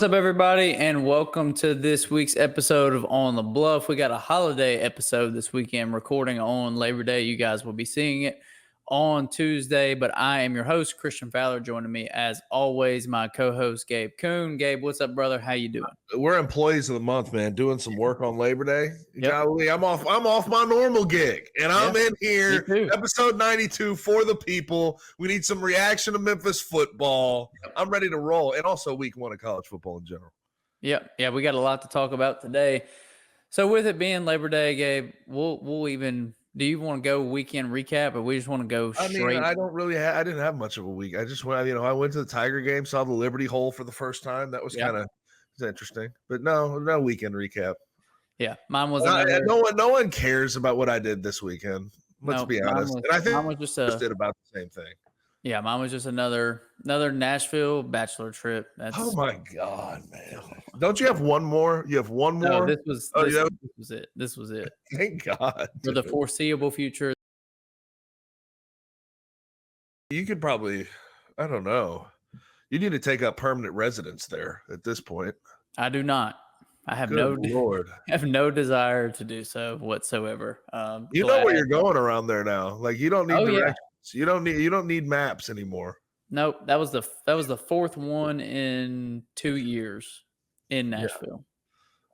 What's up, everybody, and welcome to this week's episode of On the Bluff. We got a holiday episode this weekend, recording on Labor Day. You guys will be seeing it on Tuesday, but I am your host, Christian Fowler. Joining me, as always, my co-host, Gabe Kuhn. Gabe, what's up, brother? How you doing? We're employees of the month, man. Doing some work on Labor Day. Yep. Golly, I'm off my normal gig, and I'm in here, episode 92 for the people. We need some reaction to Memphis football. I'm ready to roll, and also week one of college football in general. Yeah, we got a lot to talk about today. So with it being Labor Day, Gabe, we'll even. Do you want to go weekend recap, or we just want to go straight? I don't really. I didn't have much of a week. I just went. I went to the Tiger game, saw the Liberty Hole for the first time. That was kind of interesting. But no weekend recap. Yeah, mine was. No one cares about what I did this weekend. Let's be honest. And I think mine was just did about the same thing. Yeah, mine was just another Nashville bachelor trip. Oh my God, man! Don't you have one more? You have one more? No, this was it. This was it. Thank God. For the foreseeable future. You could probably, I don't know. You need to take up permanent residence there at this point. I do not. I have no desire to do so whatsoever. You know where you're going around there now. Like, you don't need directions. You don't need maps anymore. Nope. That was the fourth one in 2 years in Nashville.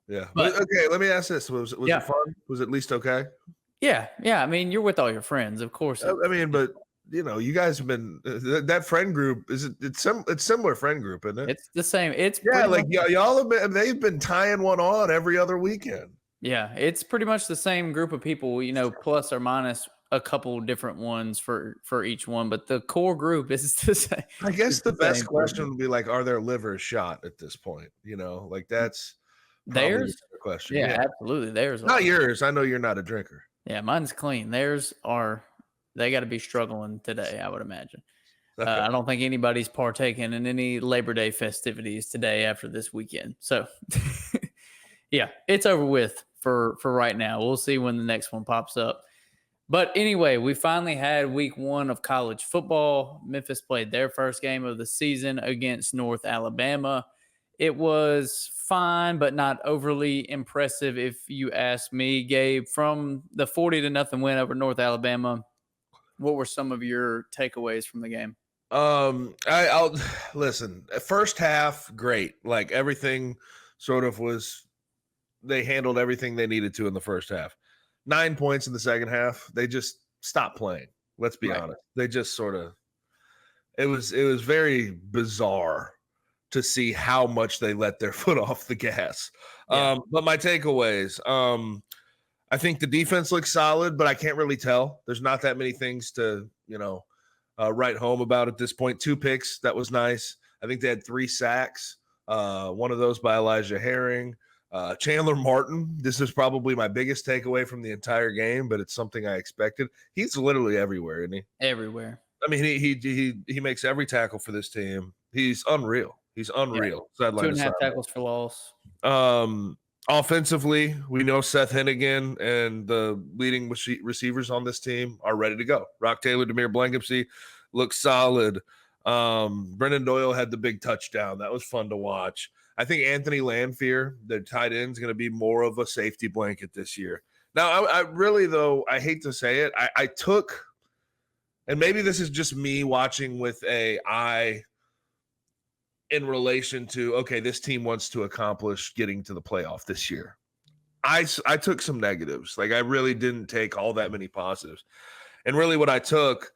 Yeah. But okay, let me ask this. Was it fun? Was it at least okay? Yeah. I mean, you're with all your friends, of course. But you guys have been that friend group. It's similar friend group, isn't it? It's the same. It's y'all have been. They've been tying one on every other weekend. Yeah, it's pretty much the same group of people. Plus or minus a couple different ones for each one, but the core group is the same. I guess the best question would be like, are their livers shot at this point? Like that's theirs. The question. Yeah, absolutely. Theirs. Not yours. I know you're not a drinker. Yeah, mine's clean. Theirs are. They got to be struggling today, I would imagine. Okay. I don't think anybody's partaking in any Labor Day festivities today after this weekend. So, yeah, it's over with for right now. We'll see when the next one pops up. But anyway, we finally had week one of college football. Memphis played their first game of the season against North Alabama. It was fine, but not overly impressive, if you ask me, Gabe. From the 40-0 win over North Alabama, what were some of your takeaways from the game? I'll listen. First half, great. Like everything sort of was. They handled everything they needed to in the first half. 9 points in the second half. They just stopped playing. Let's be honest. They just sort of. It was very bizarre to see how much they let their foot off the gas. Yeah. But my takeaways. I think the defense looks solid, but I can't really tell. There's not that many things to, write home about at this point. 2 picks. That was nice. I think they had 3 sacks. One of those by Elijah Herring. Chandler Martin. This is probably my biggest takeaway from the entire game, but it's something I expected. He's literally everywhere, isn't he? Everywhere. I mean, he makes every tackle for this team. He's unreal. He's unreal. Yeah. 2.5 tackles for loss. Offensively, we know Seth Henigan and the leading receivers on this team are ready to go. Rock Taylor, Demir Blankensee look solid. Brendan Doyle had the big touchdown. That was fun to watch. I think Anthony Lanphier, the tight end, is going to be more of a safety blanket this year. Now, I really, though, I hate to say it, I took, and maybe this is just me watching with an eye in relation to, okay, this team wants to accomplish getting to the playoff this year. I took some negatives. Like, I really didn't take all that many positives. And really what I took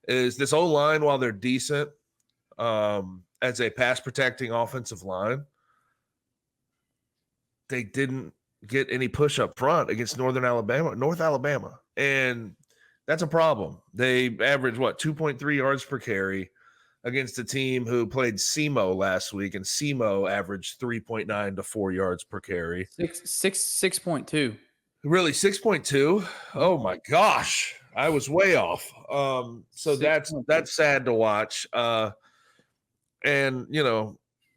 is this O-line, while they're decent as a pass-protecting offensive line, they didn't get any push up front against North Alabama. And that's a problem. They averaged, 2.3 yards per carry against a team who played SEMO last week, and SEMO averaged 3.9 to 4 yards per carry. 6.2. Really, 6.2? Oh my gosh, I was way off. So that's sad to watch. And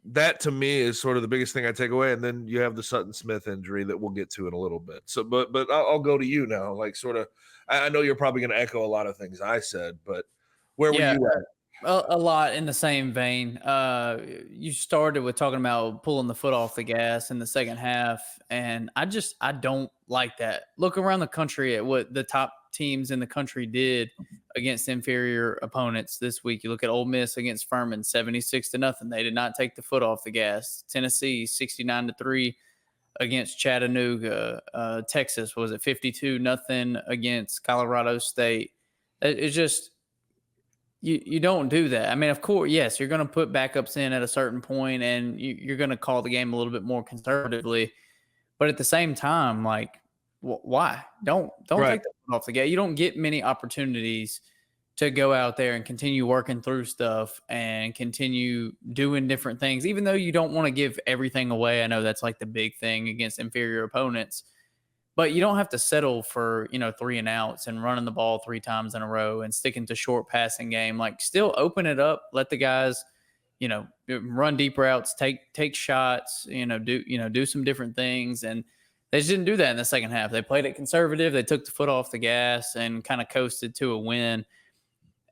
that to me is sort of the biggest thing I take away. And then you have the Sutton Smith injury that we'll get to in a little bit. So, but I'll go to you now. Like, sort of, I know you're probably going to echo a lot of things I said, but where were you at? A lot in the same vein. You started with talking about pulling the foot off the gas in the second half, and I don't like that. Look around the country at what the top teams in the country did against inferior opponents this week. You look at Ole Miss against Furman, 76-0. They did not take the foot off the gas. Tennessee, 69-3 against Chattanooga. Texas was it 52-0 against Colorado State. It's just you don't do that. I mean, of course, yes, you're going to put backups in at a certain point, and you're going to call the game a little bit more conservatively. But at the same time, like, why? Don't Right. take the foot off the gas. You don't get many opportunities to go out there and continue working through stuff and continue doing different things, even though you don't want to give everything away. I know that's like the big thing against inferior opponents. But you don't have to settle for, 3 and outs and running the ball 3 times in a row and sticking to short passing game. Like, still open it up, let the guys, run deep routes, take shots, do some different things. And they just didn't do that in the second half. They played it conservative. They took the foot off the gas and kind of coasted to a win.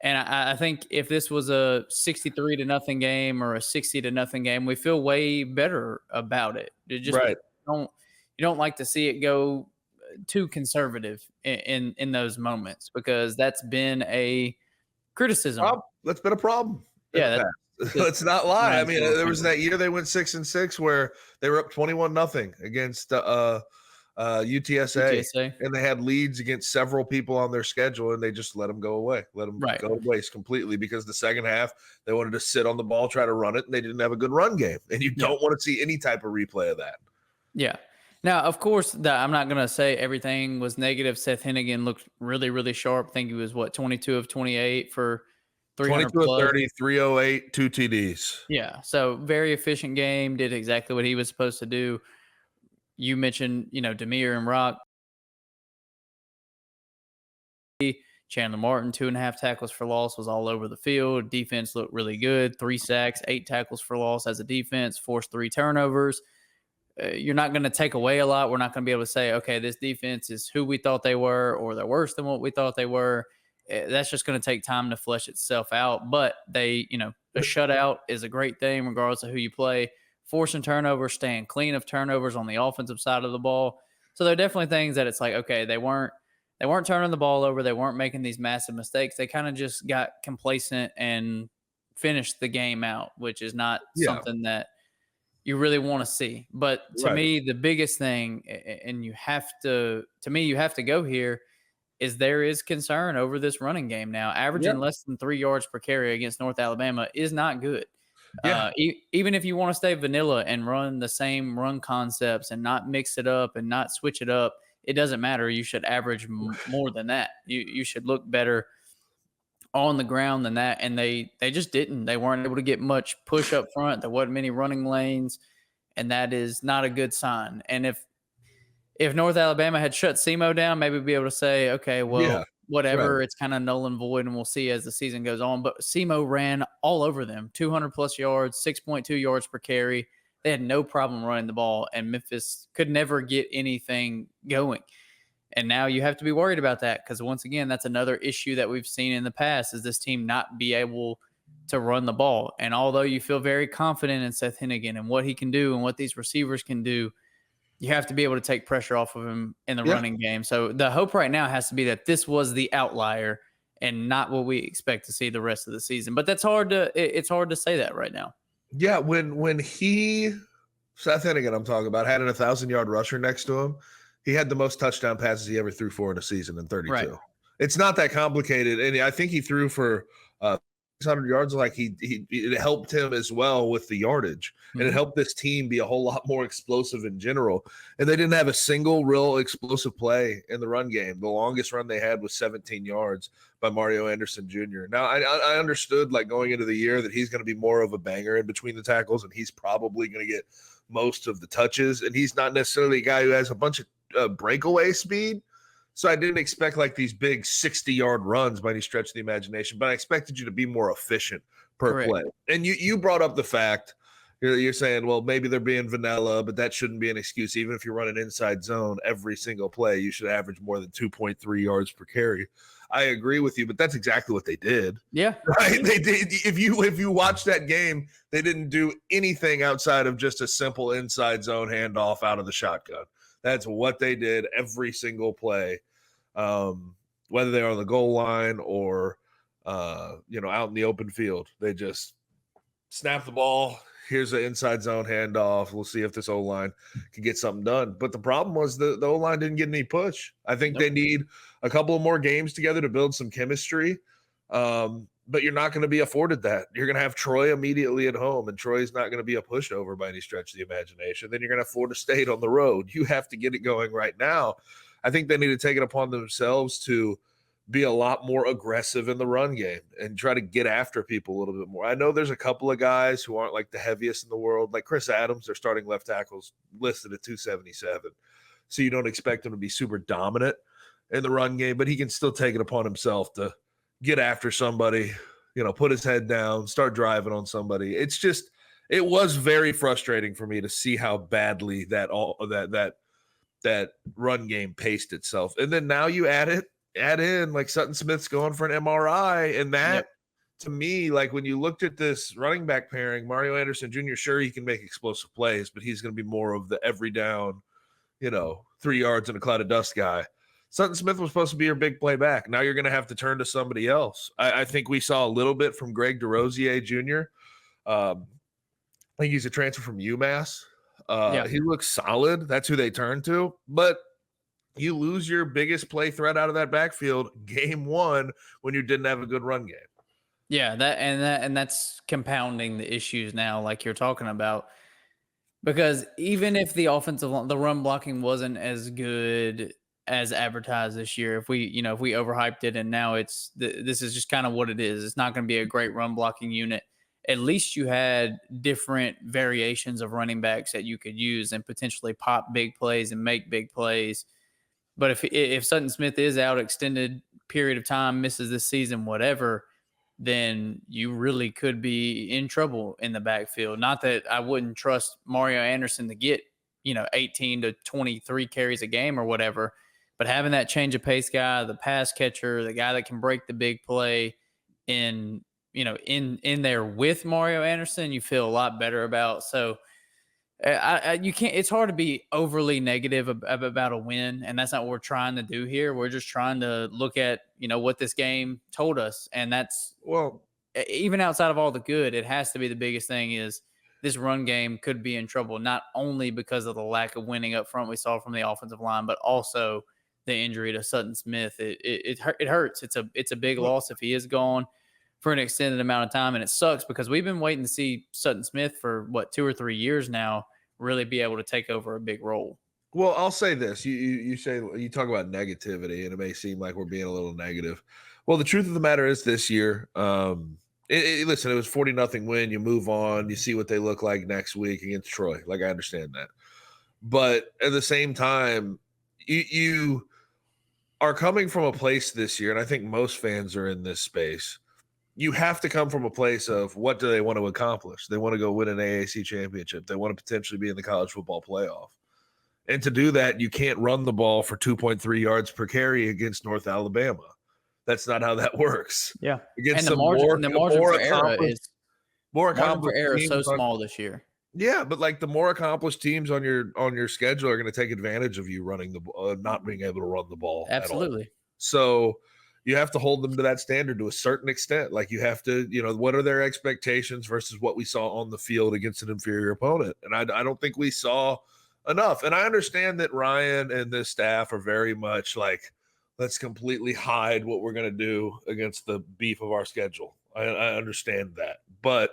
And I think if this was a 63-0 game or a 60-0 game, we feel way better about it. Right. You don't like to see it go too conservative in those moments, because that's been a criticism. That's been a problem. Yeah, let's not lie. I mean, there was that that year they went 6-6 where they were up 21-0 against UTSA, and they had leads against several people on their schedule, and they just let them go away, go to waste completely, because the second half they wanted to sit on the ball, try to run it, and they didn't have a good run game, and you don't want to see any type of replay of that. Yeah. Now, of course, I'm not going to say everything was negative. Seth Henigan looked really, really sharp. I think he was 22 of 28 for 300 22 of 30, 308, 2 TDs. Yeah. So very efficient game. Did exactly what he was supposed to do. You mentioned, Demir and Rock. Chandler Martin, 2.5 tackles for loss, was all over the field. Defense looked really good. 3 sacks, 8 tackles for loss as a defense, forced 3 turnovers. You're not going to take away a lot. We're not going to be able to say, okay, this defense is who we thought they were, or they're worse than what we thought they were. That's just going to take time to flesh itself out. But a shutout is a great thing regardless of who you play. Forcing turnovers, staying clean of turnovers on the offensive side of the ball. So there are definitely things that it's like, okay, they weren't turning the ball over. They weren't making these massive mistakes. They kind of just got complacent and finished the game out, which is not something that you really want to see. But to me, the biggest thing, and you have to go here, is there is concern over this running game now. Averaging less than 3 yards per carry against North Alabama is not good. Yeah. Even if you want to stay vanilla and run the same run concepts and not mix it up and not switch it up, it doesn't matter. You should average more than that. You should look better on the ground than that. And they just didn't. They weren't able to get much push up front. There wasn't many running lanes, and that is not a good sign. And if North Alabama had shut SEMO down, maybe we'd be able to say, okay, well, whatever, it's kind of null and void, and we'll see as the season goes on. But SEMO ran all over them, 200-plus yards, 6.2 yards per carry. They had no problem running the ball, and Memphis could never get anything going. And now you have to be worried about that, because once again, that's another issue that we've seen in the past, is this team not be able to run the ball. And although you feel very confident in Seth Henigan and what he can do and what these receivers can do, you have to be able to take pressure off of him in the running game. So the hope right now has to be that this was the outlier and not what we expect to see the rest of the season. But it's hard to say that right now. Yeah, when Seth Henigan, I'm talking about, had an 1,000-yard rusher next to him, he had the most touchdown passes he ever threw for in a season in 32. Right. It's not that complicated, and I think he threw for 600 yards. Like it helped him as well with the yardage, and it helped this team be a whole lot more explosive in general. And they didn't have a single real explosive play in the run game. The longest run they had was 17 yards by Mario Anderson Jr. Now I understood, like, going into the year, that he's going to be more of a banger in between the tackles, and he's probably going to get most of the touches. And he's not necessarily a guy who has a bunch of breakaway speed. So I didn't expect like these big 60-yard runs by any stretch of the imagination, but I expected you to be more efficient per play. And you brought up the fact, You're saying, well, maybe they're being vanilla, but that shouldn't be an excuse. Even if you run an inside zone every single play, you should average more than 2.3 yards per carry. I agree with you, but that's exactly what they did. Yeah. Right? They did. If you watch that game, they didn't do anything outside of just a simple inside zone handoff out of the shotgun. That's what they did every single play, whether they're on the goal line or out in the open field. They just snap the ball. Here's an inside zone handoff. We'll see if this O-line can get something done. But the problem was the O-line didn't get any push. I think they need a couple of more games together to build some chemistry. But you're not going to be afforded that. You're going to have Troy immediately at home, and Troy's not going to be a pushover by any stretch of the imagination. Then you're going to have Florida State on the road. You have to get it going right now. I think they need to take it upon themselves to be a lot more aggressive in the run game and try to get after people a little bit more. I know there's a couple of guys who aren't like the heaviest in the world, like Chris Adams, their starting left tackle's listed at 277. So you don't expect him to be super dominant in the run game, but he can still take it upon himself to get after somebody, put his head down, start driving on somebody. It was very frustrating for me to see how badly that run game paced itself. And then now you add in like Sutton Smith's going for an MRI, and that to me, like when you looked at this running back pairing, Mario Anderson Jr., sure, he can make explosive plays, but he's going to be more of the every down, 3 yards in a cloud of dust guy. Sutton Smith was supposed to be your big play back. Now you're going to have to turn to somebody else. I think we saw a little bit from Greg DeRosier Jr. I think he's a transfer from UMass. He looks solid. That's who they turn to. But you lose your biggest play threat out of that backfield game one when you didn't have a good run game. Yeah, that's compounding the issues now, like you're talking about. Because even if the run blocking wasn't as good as advertised this year, if we overhyped it and now this is just kind of what it is. It's not going to be a great run blocking unit. At least you had different variations of running backs that you could use and potentially pop big plays and make big plays. But if Sutton Smith is out extended period of time, misses this season, whatever, then you really could be in trouble in the backfield. Not that I wouldn't trust Mario Anderson to get, 18 to 23 carries a game or whatever, but having that change of pace guy, the pass catcher, the guy that can break the big play in there with Mario Anderson, you feel a lot better about. So you can't. It's hard to be overly negative about a win, and that's not what we're trying to do here. We're just trying to look at what this game told us, and that's even outside of all the good, it has to be the biggest thing is this run game could be in trouble, not only because of the lack of winning up front we saw from the offensive line, but also the injury to Sutton Smith. It hurts. It's a big loss if he is gone for an extended amount of time. And it sucks because we've been waiting to see Sutton Smith for 2 or 3 years now really be able to take over a big role. Well, I'll say this. You talk about negativity, and it may seem like we're being a little negative. Well, the truth of the matter is this year, listen, it was 40-0 win. You move on. You see what they look like next week against Troy. Like, I understand that. But at the same time, you are coming from a place this year, and I think most fans are in this space. You have to come from a place of what do they want to accomplish? They want to go win an AAC championship. They want to potentially be in the college football playoff. And to do that, you can't run the ball for 2.3 yards per carry against North Alabama. That's not how that works. Yeah. Against and the margin for error is so small this year. Yeah, but like the more accomplished teams on your schedule are going to take advantage of you running not being able to run the ball. Absolutely. At all. So you have to hold them to that standard to a certain extent. Like you have to, what are their expectations versus what we saw on the field against an inferior opponent? And I don't think we saw enough. And I understand that Ryan and this staff are very much like, let's completely hide what we're going to do against the beef of our schedule. I understand that. But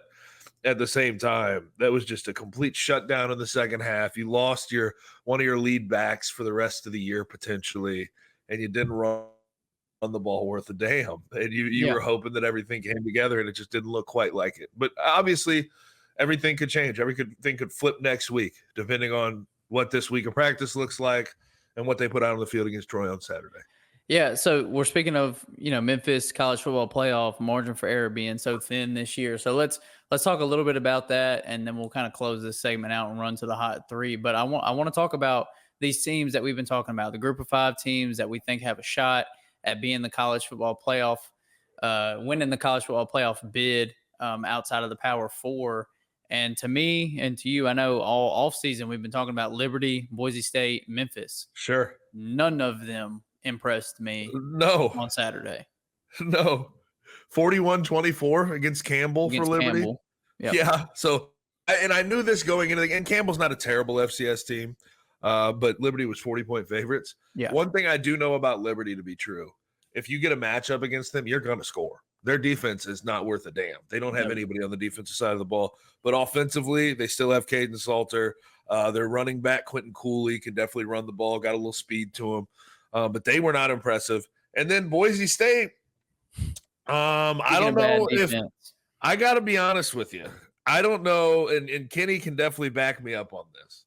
at the same time, that was just a complete shutdown in the second half. You lost one of your lead backs for the rest of the year potentially, and you didn't run the ball worth a damn. And you were hoping that everything came together, and it just didn't look quite like it. But obviously, everything could change. Everything could flip next week, depending on what this week of practice looks like and what they put out on the field against Troy on Saturday. Yeah, so we're speaking of, Memphis college football playoff margin for error being so thin this year. So let's talk a little bit about that, and then we'll kind of close this segment out and run to the hot three. But I want to talk about these teams that we've been talking about, the group of 5 teams that we think have a shot at being the college football playoff, winning the college football playoff bid outside of the Power Four. And to me and to you, I know all offseason we've been talking about Liberty, Boise State, Memphis. Sure. None of them impressed me No. on Saturday. No. 41-24 against Campbell for Liberty. Yep. Yeah. So, and I knew this going into and Campbell's not a terrible FCS team, but Liberty was 40-point favorites. Yeah. One thing I do know about Liberty to be true, if you get a matchup against them, you're going to score. Their defense is not worth a damn. They don't have anybody on the defensive side of the ball. But offensively, they still have Caden Salter. Their running back, Quentin Cooley, can definitely run the ball, got a little speed to him. But they were not impressive. And then Boise State, I don't know if – I got to be honest with you. I don't know, and Kenny can definitely back me up on this.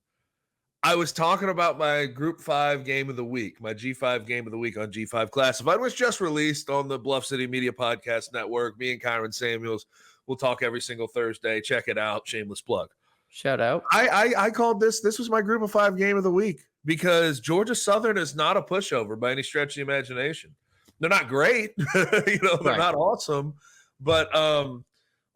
I was talking about my Group 5 game of the week, my G5 game of the week on G5 Classified, was just released on the Bluff City Media Podcast Network. Me and Kyron Samuels will talk every single Thursday. Check it out. Shameless plug. Shout out. I called this was my Group of 5 game of the week because Georgia Southern is not a pushover by any stretch of the imagination. They're not great. They're not awesome. But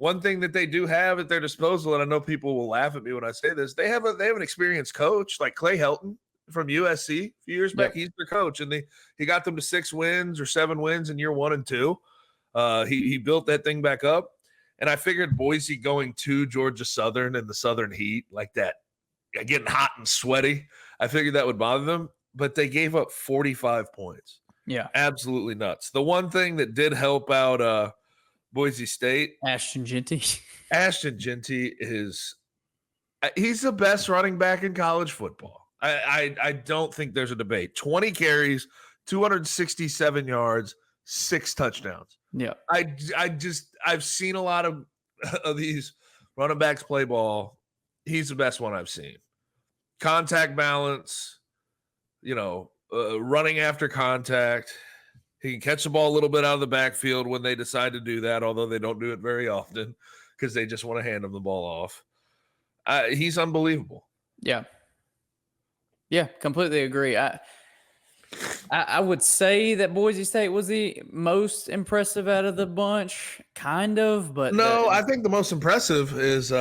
one thing that they do have at their disposal, and I know people will laugh at me when I say this, they have an experienced coach like Clay Helton from USC a few years back. He's their coach, and he got them to 6 wins or 7 wins in year 1 and 2. He built that thing back up, and I figured Boise going to Georgia Southern and the Southern heat like that, getting hot and sweaty, I figured that would bother them, but they gave up 45 points. Yeah, absolutely nuts. The one thing that did help out Boise State, Ashton Jeanty. Ashton Jeanty he's the best running back in college football. I don't think there's a debate. 20 carries, 267 yards, 6 touchdowns. Yeah. I've seen a lot of these running backs play ball. He's the best one I've seen. Contact balance, running after contact. He can catch the ball a little bit out of the backfield when they decide to do that, although they don't do it very often because they just want to hand him the ball off. He's unbelievable. Yeah. Yeah, completely agree. I would say that Boise State was the most impressive out of the bunch, kind of, but no, I think the most impressive is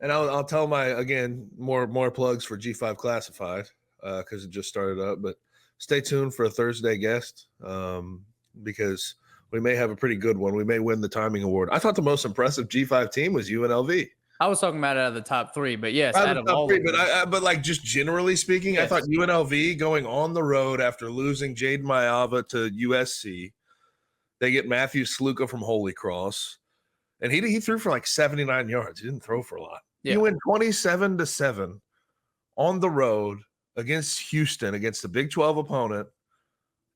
and I'll tell more plugs for G5 Classified because it just started up, but stay tuned for a Thursday guest because we may have a pretty good one. We may win the timing award. I thought the most impressive G5 team was UNLV. I was talking about out of the top 3, but yes, out of all. But like just generally speaking, yes. I thought UNLV going on the road after losing Jaden Mayava to USC, they get Matthew Sluka from Holy Cross, and he threw for like 79 yards. He didn't throw for a lot. Yeah. He went 27-7 on the road against Houston, against the Big 12 opponent,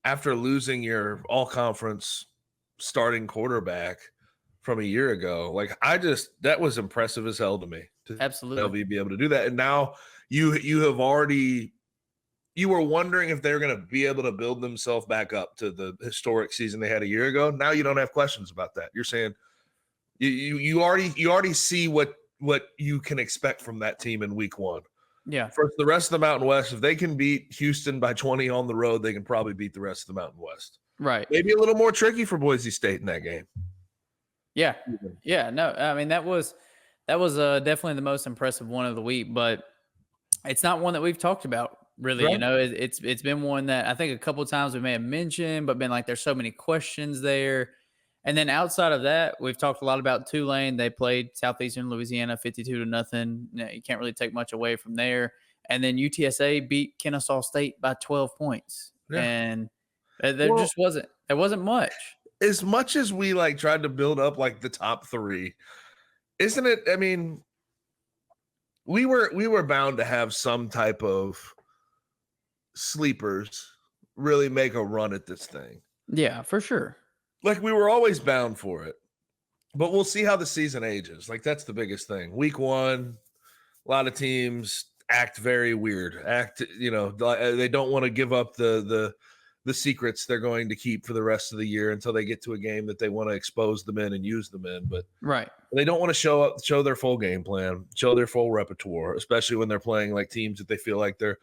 after losing your all-conference starting quarterback from a year ago. Like that was impressive as hell to me. Absolutely. LV be able to do that. And now you were wondering if they're going to be able to build themselves back up to the historic season they had a year ago. Now you don't have questions about that. You're saying you already see what you can expect from that team in week 1. Yeah. For the rest of the Mountain West, if they can beat Houston by 20 on the road, they can probably beat the rest of the Mountain West. Right. Maybe a little more tricky for Boise State in that game. Yeah. Yeah. No, I mean, that was definitely the most impressive one of the week, but it's not one that we've talked about really. Right. It's been one that I think a couple of times we may have mentioned, but been like, there's so many questions there. And then outside of that, we've talked a lot about Tulane. They played Southeastern Louisiana 52-0. You can't really take much away from there. And then UTSA beat Kennesaw State by 12 points. Yeah. And there wasn't much. As much as we tried to build up the top 3, isn't it? I mean, we were bound to have some type of sleepers really make a run at this thing. Yeah, for sure. We were always bound for it, but we'll see how the season ages. That's the biggest thing. Week 1, a lot of teams act very weird. They don't want to give up the the secrets they're going to keep for the rest of the year until they get to a game that they want to expose them in and use them in. But they don't want to show their full game plan, show their full repertoire, especially when they're playing like teams that they feel like they're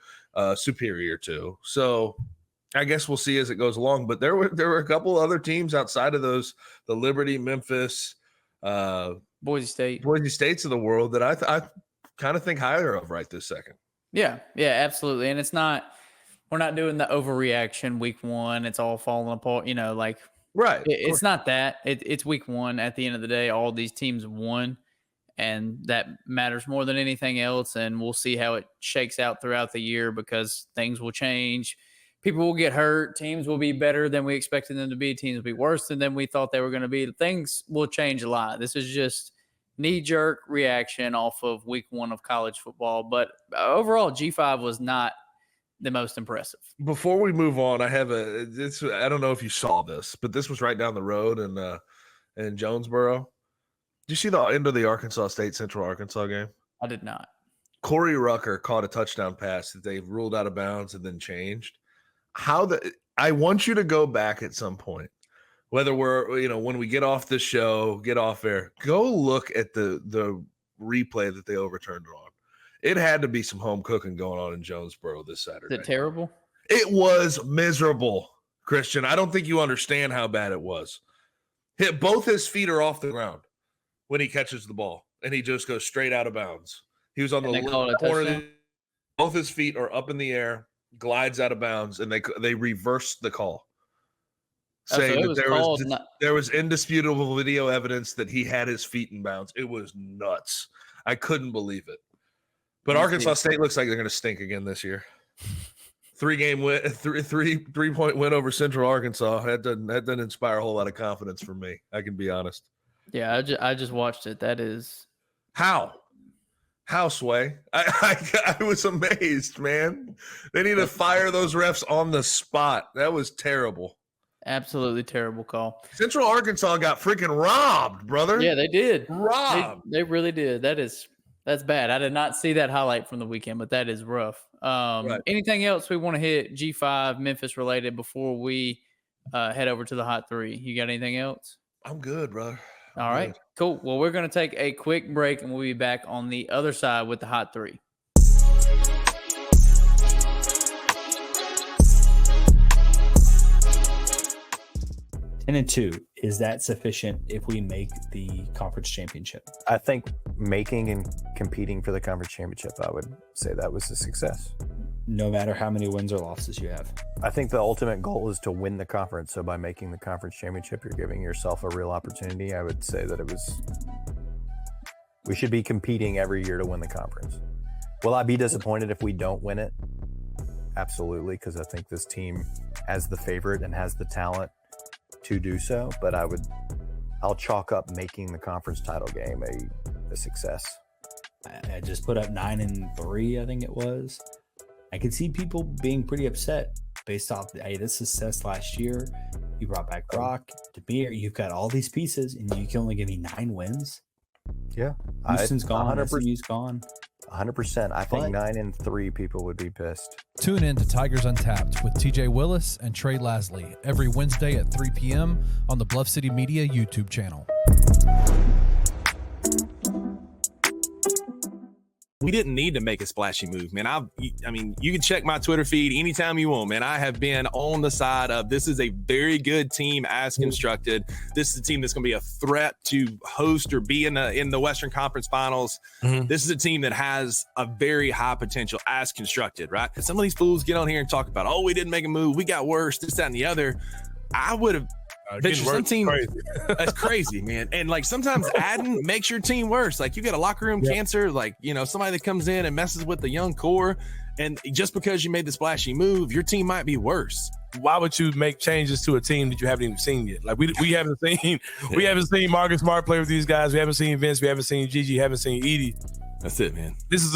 superior to. So I guess we'll see as it goes along. But there were a couple other teams outside of those, the Liberty, Memphis, Boise States of the world that I kind of think higher of right this second. Yeah, absolutely. And we're not doing the overreaction week one. It's all falling apart, like right. It's not that. It's week one. At the end of the day, all these teams won, and that matters more than anything else. And we'll see how it shakes out throughout the year because things will change. People will get hurt. Teams will be better than we expected them to be. Teams will be worse than we thought they were going to be. Things will change a lot. This is just knee-jerk reaction off of week one of college football. But overall, G5 was not the most impressive. Before we move on, I don't know if you saw this, but this was right down the road in Jonesboro. Did you see the end of the Arkansas State Central Arkansas game? I did not. Corey Rucker caught a touchdown pass that they ruled out of bounds and then changed. I want you to go back at some point, whether when we get off the show, get off air, go look at the replay that they overturned it on. It had to be some home cooking going on in Jonesboro this Saturday. Is it terrible? It was miserable, Christian. I don't think you understand how bad it was. Both his feet are off the ground when he catches the ball, and he just goes straight out of bounds. He was on the left corner. Both his feet are up in the air, glides out of bounds, and they reversed the call, saying that there was indisputable video evidence that he had his feet in bounds. It was nuts. I couldn't believe it. But Arkansas State looks like they're going to stink again this year. 3-game win, 3-point win over Central Arkansas. That doesn't inspire a whole lot of confidence for me. I can be honest. Yeah, I just watched it. That is how Sway. I was amazed, man. They need to fire those refs on the spot. That was terrible. Absolutely terrible call. Central Arkansas got freaking robbed, brother. Yeah, they did. Robbed. They really did. That's bad. I did not see that highlight from the weekend, but that is rough. Right. Anything else we want to hit G5 Memphis related before we head over to the Hot 3? You got anything else? I'm good, brother. All right, cool. Well, we're going to take a quick break, and we'll be back on the other side with the Hot 3. 10-2, is that sufficient if we make the conference championship? I think making and competing for the conference championship, I would say that was a success. No matter how many wins or losses you have. I think the ultimate goal is to win the conference. So by making the conference championship, you're giving yourself a real opportunity. I would say that we should be competing every year to win the conference. Will I be disappointed if we don't win it? Absolutely, because I think this team has the favorite and has the talent to do so, but I'll chalk up making the conference title game a success. I just put up 9-3, I think it was. I could see people being pretty upset based off the success last year. You brought back Brock, Demir, you've got all these pieces, and you can only give me 9 wins. Yeah, Houston's gone. 100%'s gone. 100%. I think 9-3 people would be pissed. Tune in to Tigers Untapped with TJ Willis and Trey Lasley every Wednesday at 3 p.m. on the Bluff City Media YouTube channel. We didn't need to make a splashy move, man. I mean, you can check my Twitter feed anytime you want, man. I have been on the side of this is a very good team as constructed. This is a team that's going to be a threat to host or be in the Western Conference Finals. Mm-hmm. This is a team that has a very high potential as constructed, right? And some of these fools get on here and talk about, we didn't make a move, we got worse, this, that, and the other. I would have. Some team that's crazy, man. And like sometimes adding makes your team worse. Like you got a locker room cancer, like somebody that comes in and messes with the young core, and just because you made the splashy move, your team might be worse. Why would you make changes to a team that you haven't even seen yet? Like we haven't seen Marcus Smart play with these guys. We haven't seen Vince. We haven't seen Gigi. Haven't seen Edie. That's it, man. This is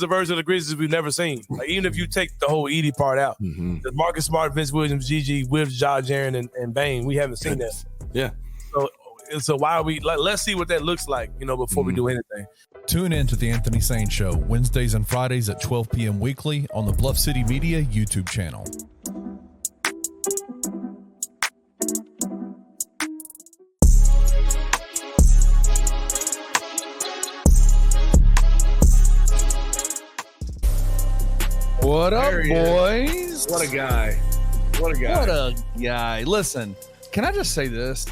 a version of the Grizzlies we've never seen. Like even if you take the whole Edie part out, the Marcus Smart, Vince Williams, Gigi, with Josh Aaron and Bain, we haven't seen that. Yeah. So why are we let's see what that looks like, before we do anything. Tune in to the Anthony Sane Show Wednesdays and Fridays at 12 p.m. weekly on the Bluff City Media YouTube channel. What up, There he boys? What a guy. What a guy. What a guy. Listen, can I just say this?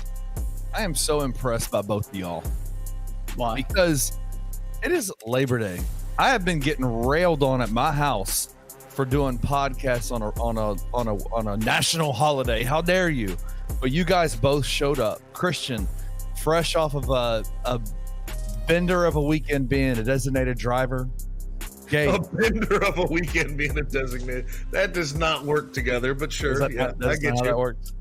I am so impressed by both of y'all. Why? Because it is Labor Day. I have been getting railed on at my house for doing podcasts on a national holiday. How dare you? But you guys both showed up. Christian, fresh off of a bender of a weekend being a designated driver. Gabe, A bender of a weekend being a designated. That does not work together, but sure. I get how that you. works.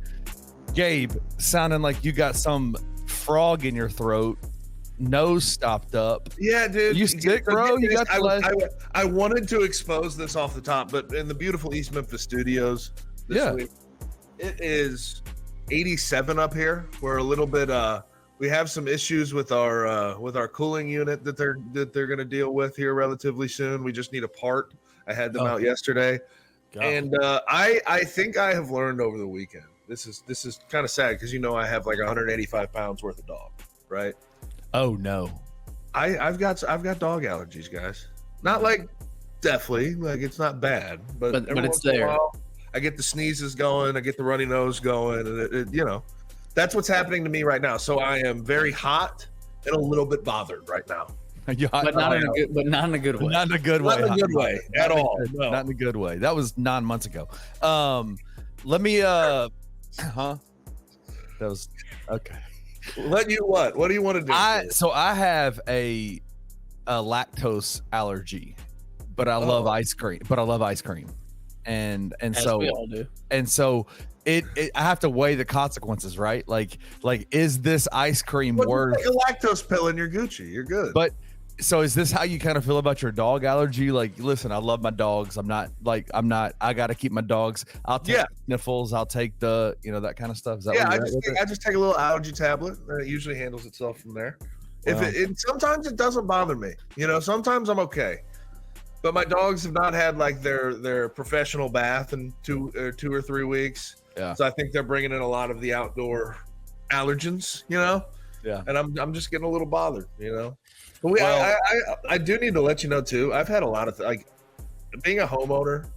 Gabe, sounding like you got some frog in your throat, nose stopped up. Yeah, dude. You sick, bro? You got I wanted to expose this off the top, but in the beautiful East Memphis studios this week, it is 87 up here. We're a little bit we have some issues with our cooling unit that they're going to deal with here relatively soon. We just need a part. I had them out yesterday. God. And I think I have learned over the weekend. This is kind of sad because I have like 185 pounds worth of dog, right? Oh no. I've got dog allergies, guys. Not like deathly, like it's not bad, but every it's once in a there. while, I get the sneezes going, I get the runny nose going, and it that's what's happening to me right now. So I am very hot and a little bit bothered right now. But not in a good way. Not in a good way. Not in a good way at all. No. Not in a good way. That was 9 months ago. Let me That was okay. Let you what? What do you want to do? So I have a lactose allergy, but I love ice cream. And As so we all do. and so I have to weigh the consequences, right? Like is this ice cream worth Take a lactose pill and you're Gucci. You're good. But so is this how you kind of feel about your dog allergy? Like, listen, I love my dogs. I got to keep my dogs. I'll take sniffles. I'll take the, that kind of stuff. Is that I just take a little allergy tablet and it usually handles itself from there. Wow. Sometimes it doesn't bother me, sometimes I'm okay. But my dogs have not had like their professional bath in 2 or 3 weeks. Yeah. So I think they're bringing in a lot of the outdoor allergens, Yeah. And I'm just getting a little bothered, But I do need to let you know too. I've had a lot of being a homeowner,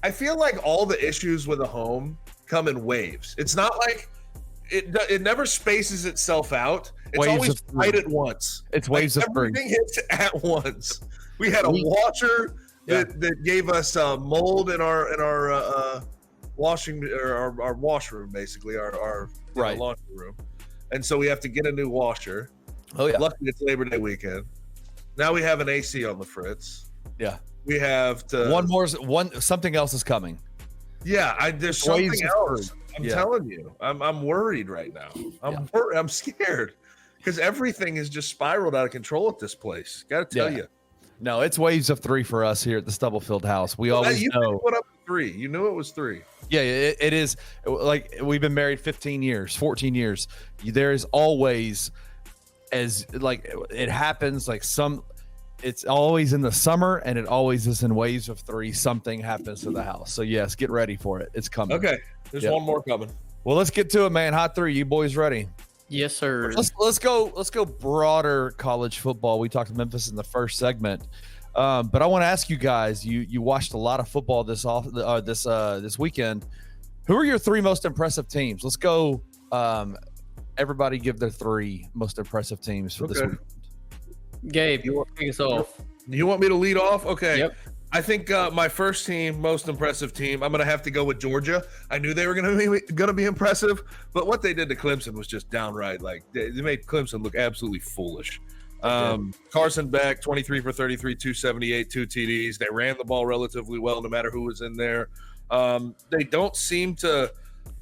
I feel like all the issues with a home come in waves. It's not like it never spaces itself out. It's Waves always of right at once. It's waves of three. Everything hits at once. We had a washer that gave us mold in our washing or our washroom, basically our laundry room, and so we have to get a new washer. Oh yeah. Luckily, it's Labor Day weekend. Now we have an AC on the fritz. Yeah. We have to something else is coming. Yeah, there's Waves something of else. three. I'm telling you, I'm worried right now. I'm scared because everything has just spiraled out of control at this place. Got to tell you. No, it's waves of 3 for us here at the Stubblefield house. We always know. Put up 3. You knew it was 3. Yeah, it is. Like, we've been married 15 years, 14 years. There is always, it happens it's always in the summer and it always is in waves of 3. Something happens to the house. So yes, get ready for it. It's coming. Okay. There's one more coming. Well, let's get to it, man. Hot 3. You boys ready? Yes, sir. Let's go broader college football. We talked to Memphis in the first segment, but I want to ask you guys. You watched a lot of football this weekend. Who are your 3 most impressive teams? Let's go. Everybody give their 3 most impressive teams for this weekend. Gabe, you want to kick us off? You want me to lead off? Okay. Yep. I think my first team, most impressive team, I'm going to have to go with Georgia. I knew they were going to be impressive, but what they did to Clemson was just downright they made Clemson look absolutely foolish. Carson Beck, 23 for 33, 278, 2 TDs. They ran the ball relatively well, no matter who was in there. They don't seem to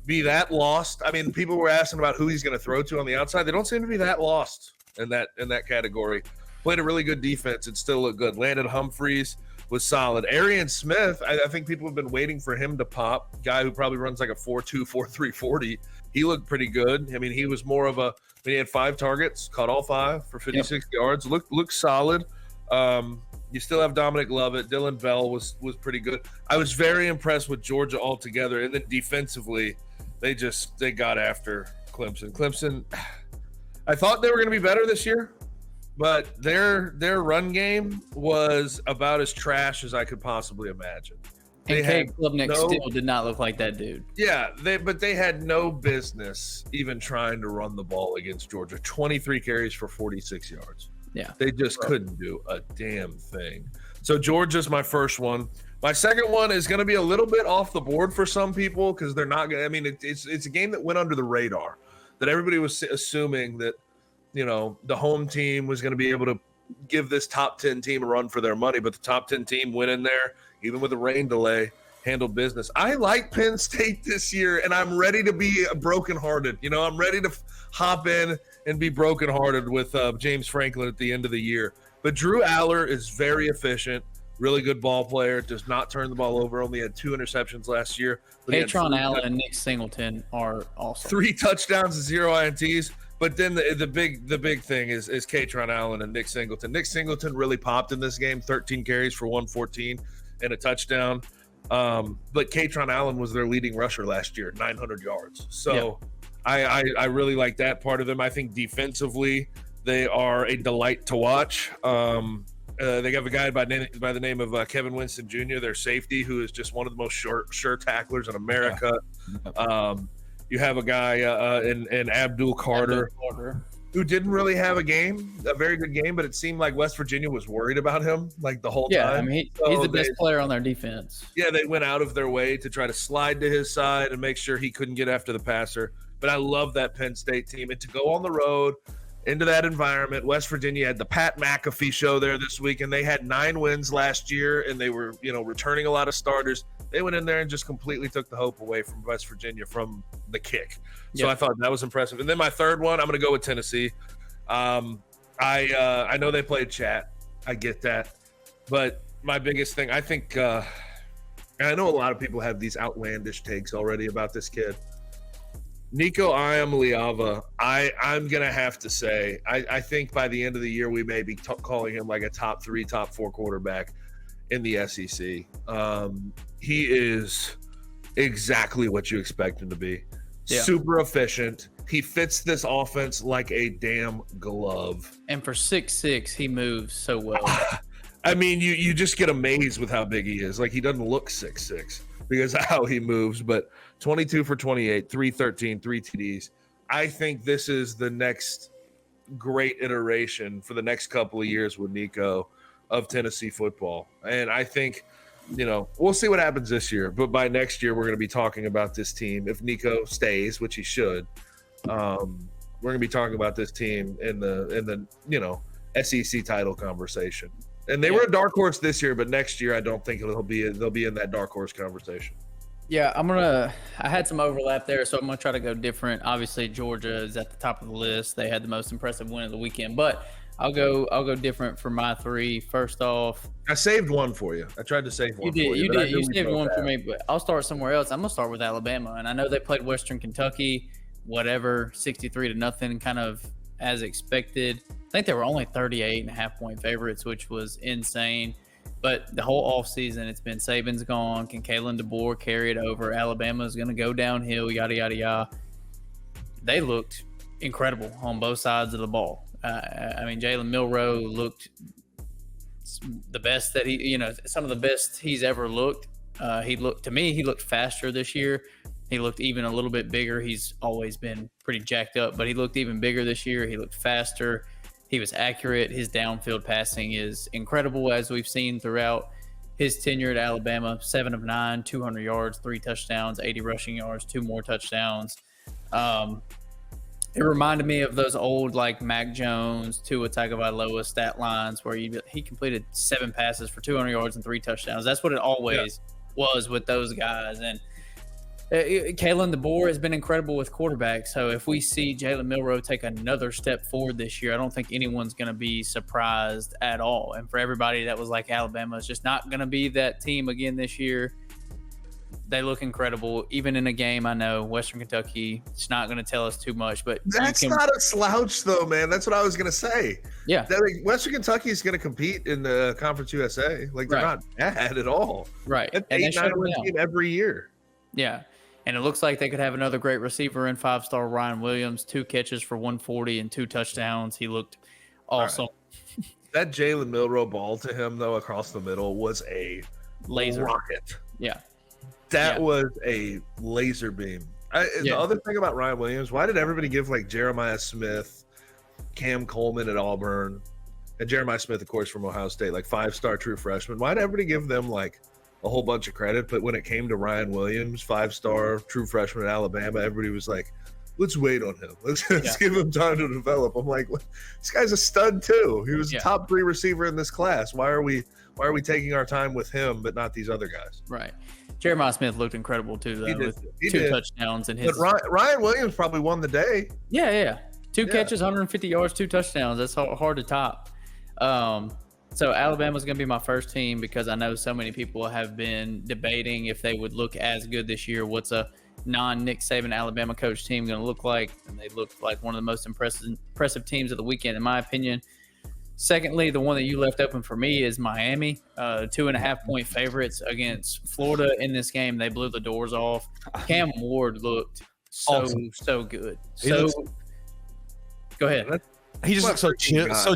be that lost. I mean, people were asking about who he's going to throw to on the outside. They don't seem to be that lost in that category. Played a really good defense and still looked good. Landon Humphreys was solid. Arian Smith, I think people have been waiting for him to pop. Guy who probably runs like a 4.2, 4.3 40. He looked pretty good. I mean, he was more of he had 5 targets, caught all 5 for 56 yards. Looked solid. You still have Dominic Lovett. Dylan Bell was pretty good. I was very impressed with Georgia altogether. And then defensively, they got after Clemson. Clemson, I thought they were going to be better this year. but their run game was about as trash as I could possibly imagine. And Cade Klubnik still did not look like that dude. Yeah, they had no business even trying to run the ball against Georgia. 23 carries for 46 yards. Yeah. They just couldn't do a damn thing. So Georgia's my first one. My second one is going to be a little bit off the board for some people because they're not going to – I mean, it's a game that went under the radar, that everybody was assuming that, you know, the home team was going to be able to give this top 10 team a run for their money, but the top 10 team went in there, even with a rain delay, handled business. I like Penn State this year, and I'm ready to be brokenhearted. You know, I'm ready to hop in and be brokenhearted with James Franklin at the end of the year. But Drew Aller is very efficient, really good ball player, does not turn the ball over, only had 2 interceptions last year. Katron Allen and Nick Singleton are awesome. 3 touchdowns and 0 INTs. But then the big thing is Katron Allen and Nick Singleton. Nick Singleton really popped in this game, 13 carries for 114 and a touchdown. But Katron Allen was their leading rusher last year, 900 yards. So I really like that part of them. I think defensively they are a delight to watch. They have a guy by the name of Kevin Winston Jr., their safety, who is just one of the most sure tacklers in America. You have a guy in Abdul Carter, who didn't really have a very good game, but it seemed like West Virginia was worried about him like the whole time. Yeah, I mean, he's the best player on their defense. Yeah, they went out of their way to try to slide to his side and make sure he couldn't get after the passer. But I love that Penn State team. And to go on the road into that environment, West Virginia had the Pat McAfee show there this week, and they had 9 wins last year, and they were, you know, returning a lot of starters. They went in there and just completely took the hope away from West Virginia from the kick. So I thought that was impressive. And then my third one, I'm going to go with Tennessee. I know they played Chat. I get that. But my biggest thing, I think, and I know a lot of people have these outlandish takes already about this kid. Nico Iamaleava, I'm going to have to say, I think by the end of the year, we may be calling him like a top 3, top 4 quarterback in the SEC. He is exactly what you expect him to be. Yeah. Super efficient. He fits this offense like a damn glove. And for 6'6", he moves so well. I mean, you just get amazed with how big he is. Like, he doesn't look 6'6" because of how he moves, but 22 for 28, 313, 3 TDs. I think this is the next great iteration for the next couple of years with Nico of Tennessee football. And I think, you know, we'll see what happens this year, but by next year, we're going to be talking about this team. If Nico stays, which he should, we're going to be talking about this team in the you know, SEC title conversation. And they were a dark horse this year, but next year I don't think they'll be in that dark horse conversation. Yeah, I had some overlap there, so I'm going to try to go different. Obviously, Georgia is at the top of the list. They had the most impressive win of the weekend, but I'll go different for my 3. First off, I saved one for you. I tried to save one. You did. You saved one for me, but I'll start somewhere else. I'm going to start with Alabama, and I know they played Western Kentucky, 63-0, kind of as expected. I think they were only 38.5-point favorites, which was insane. But the whole offseason, it's been Saban's gone. Can Kalen DeBoer carry it over? Alabama's going to go downhill, yada, yada, yada. They looked incredible on both sides of the ball. I mean, Jalen Milroe looked the best that some of the best he's ever looked. He looked faster this year. He looked even a little bit bigger. He's always been pretty jacked up, but he looked even bigger this year. He looked faster. He was accurate. His downfield passing is incredible, as we've seen throughout his tenure at Alabama. 7 of 9, 200 yards, 3 touchdowns, 80 rushing yards, 2 more touchdowns. It reminded me of those old, like, Mac Jones, Tua Tagovailoa stat lines where he completed 7 passes for 200 yards and 3 touchdowns. That's what it always was with those guys. And Kalen DeBoer has been incredible with quarterbacks. So if we see Jalen Milroe take another step forward this year, I don't think anyone's going to be surprised at all. And for everybody that was like Alabama is just not going to be that team again this year, they look incredible. Even in a game, I know Western Kentucky, it's not going to tell us too much, but that's not a slouch though, man. That's what I was going to say. Yeah. Western Kentucky is going to compete in the Conference USA. Like, they're not bad at all. Right. That's 8-9 team every year. Yeah. And it looks like they could have another great receiver in 5-star Ryan Williams, 2 catches for 140 and 2 touchdowns. He looked awesome. That Jalen Milroe ball to him, though, across the middle was a Laser. rocket. Yeah. That was a laser beam. The other thing about Ryan Williams, why did everybody give like Jeremiah Smith, Cam Coleman at Auburn, and Jeremiah Smith, of course, from Ohio State, like 5-star true freshman? Why did everybody give them like a whole bunch of credit? But when it came to Ryan Williams, 5-star true freshman at Alabama, everybody was like, let's wait on him. Let's give him time to develop. I'm like, this guy's a stud too. He was a top 3 receiver in this class. Why are we taking our time with him, but not these other guys? Right. Jeremiah Smith looked incredible too, though, with 2 touchdowns and his. But Ryan Williams probably won the day. Yeah. 2 catches, 150 yards, 2 touchdowns. That's hard to top. So Alabama's going to be my first team because I know so many people have been debating if they would look as good this year. What's a non-Nick Saban Alabama coach team going to look like? And they looked like one of the most impressive teams of the weekend, in my opinion. Secondly, the one that you left open for me is Miami, 2.5-point favorites against Florida in this game. They blew the doors off. Cam Ward looked so good. Go ahead. He just looks so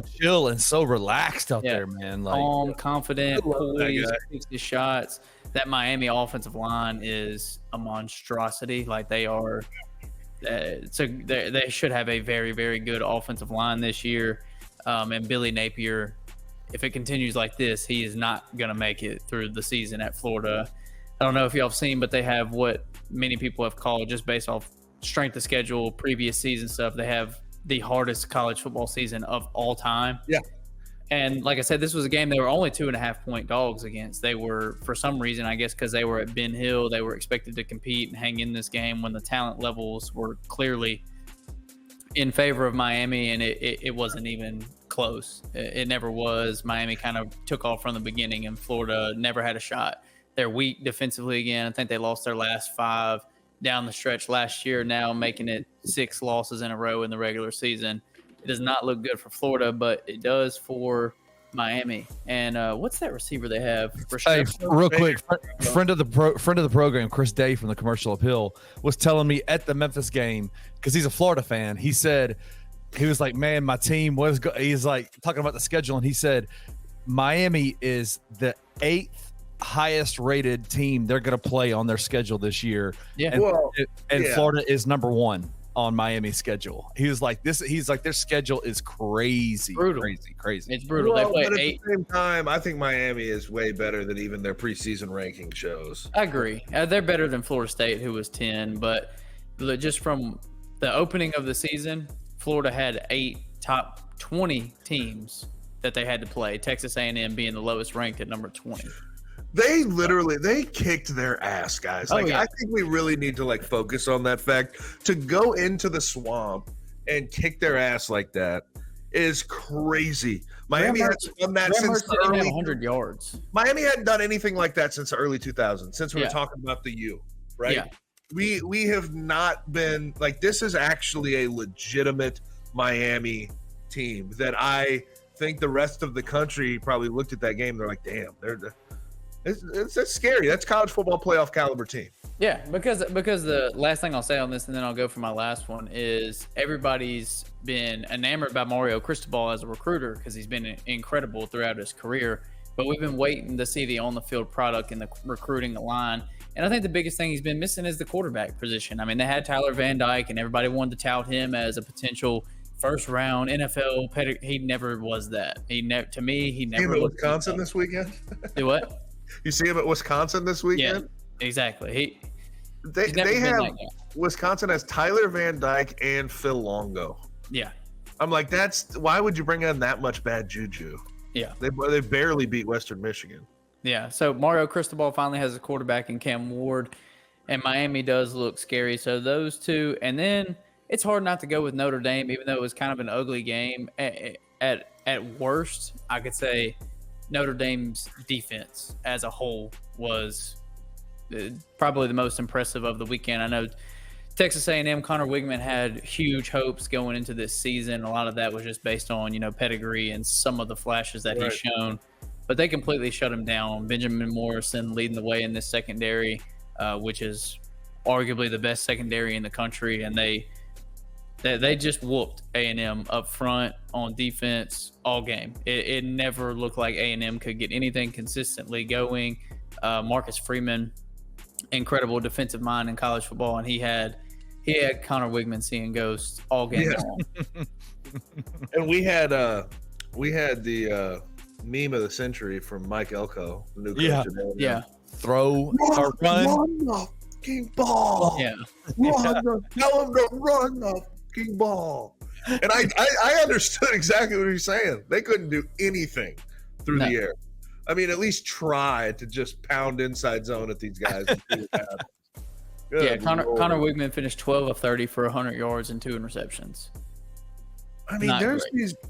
chill and so relaxed out there, man. Like calm, confident, poised, takes his shots. That Miami offensive line is a monstrosity. Like they are, so they should have a very, very good offensive line this year. And Billy Napier, if it continues like this, he is not going to make it through the season at Florida. I don't know if y'all have seen, but they have what many people have called, just based off strength of schedule, previous season stuff, they have the hardest college football season of all time. Yeah. And like I said, this was a game they were only 2.5-point dogs against. They were, for some reason, I guess because they were at Ben Hill, they were expected to compete and hang in this game when the talent levels were clearly in favor of Miami, and it wasn't even close. It never was. Miami kind of took off from the beginning, and Florida never had a shot. They're weak defensively again. I think they lost their last 5 down the stretch last year, now making it 6 losses in a row in the regular season. It does not look good for Florida, but it does for Miami. And what's that receiver they have? Hey, real quick, friend of the program, Chris Day from the Commercial Appeal, was telling me at the Memphis game, because he's a Florida fan, he said, he was like, man, my team was good. He's like talking about the schedule, and he said Miami is the 8th highest rated team they're going to play on their schedule this year. Yeah. And Florida is number 1 on Miami's schedule. He was like, he's like, their schedule is crazy. Brutal. Crazy. It's brutal. Well, they play but at 8. the same time, I think Miami is way better than even their preseason ranking shows. I agree. They're better than Florida State, who was 10. But just from the opening of the season, Florida had 8 top 20 teams that they had to play. Texas A&M being the lowest ranked at number 20. They kicked their ass, guys. I think we really need to like focus on that fact. To go into the swamp and kick their ass like that is crazy. Miami hasn't done that since the early 100 yards. Miami hadn't done anything like that since the early 2000s. Since we were talking about the U, right? Yeah. We have not been like, this is actually a legitimate Miami team that I think the rest of the country probably looked at that game. They're like, damn, it's scary. That's college football playoff caliber team. Yeah, because the last thing I'll say on this, and then I'll go for my last one, is everybody's been enamored by Mario Cristobal as a recruiter because he's been incredible throughout his career. But we've been waiting to see the on-the-field product in the recruiting line. And I think the biggest thing he's been missing is the quarterback position. I mean, they had Tyler Van Dyke, and everybody wanted to tout him as a potential first-round NFL pedigree. He never was that. He never was Wisconsin this weekend. Do what? You see him at Wisconsin this weekend? Yeah, exactly. They have Wisconsin has Tyler Van Dyke and Phil Longo. Yeah. I'm like, why would you bring in that much bad juju? Yeah. They barely beat Western Michigan. Yeah. So Mario Cristobal finally has a quarterback in Cam Ward, and Miami does look scary. So those two, and then it's hard not to go with Notre Dame, even though it was kind of an ugly game. At worst, I could say Notre Dame's defense as a whole was probably the most impressive of the weekend. I know Texas A&M, Connor Wigman had huge hopes going into this season. A lot of that was just based on, pedigree and some of the flashes that he's shown. But they completely shut him down. Benjamin Morrison leading the way in this secondary, which is arguably the best secondary in the country. And they They just whooped A&M up front on defense all game. It never looked like A&M could get anything consistently going. Marcus Freeman, incredible defensive mind in college football, and he had Connor Wigman seeing ghosts all game long. And we had the meme of the century from Mike Elko, the new coach. Yeah. Run. the fucking ball. Yeah. Tell him to run the fucking ball. And I understood exactly what he was saying. They couldn't do anything through the air. I mean, at least try to just pound inside zone at these guys. And see what happens. Yeah, Connor Wigman finished 12 of 30 for 100 yards and 2 interceptions. I mean,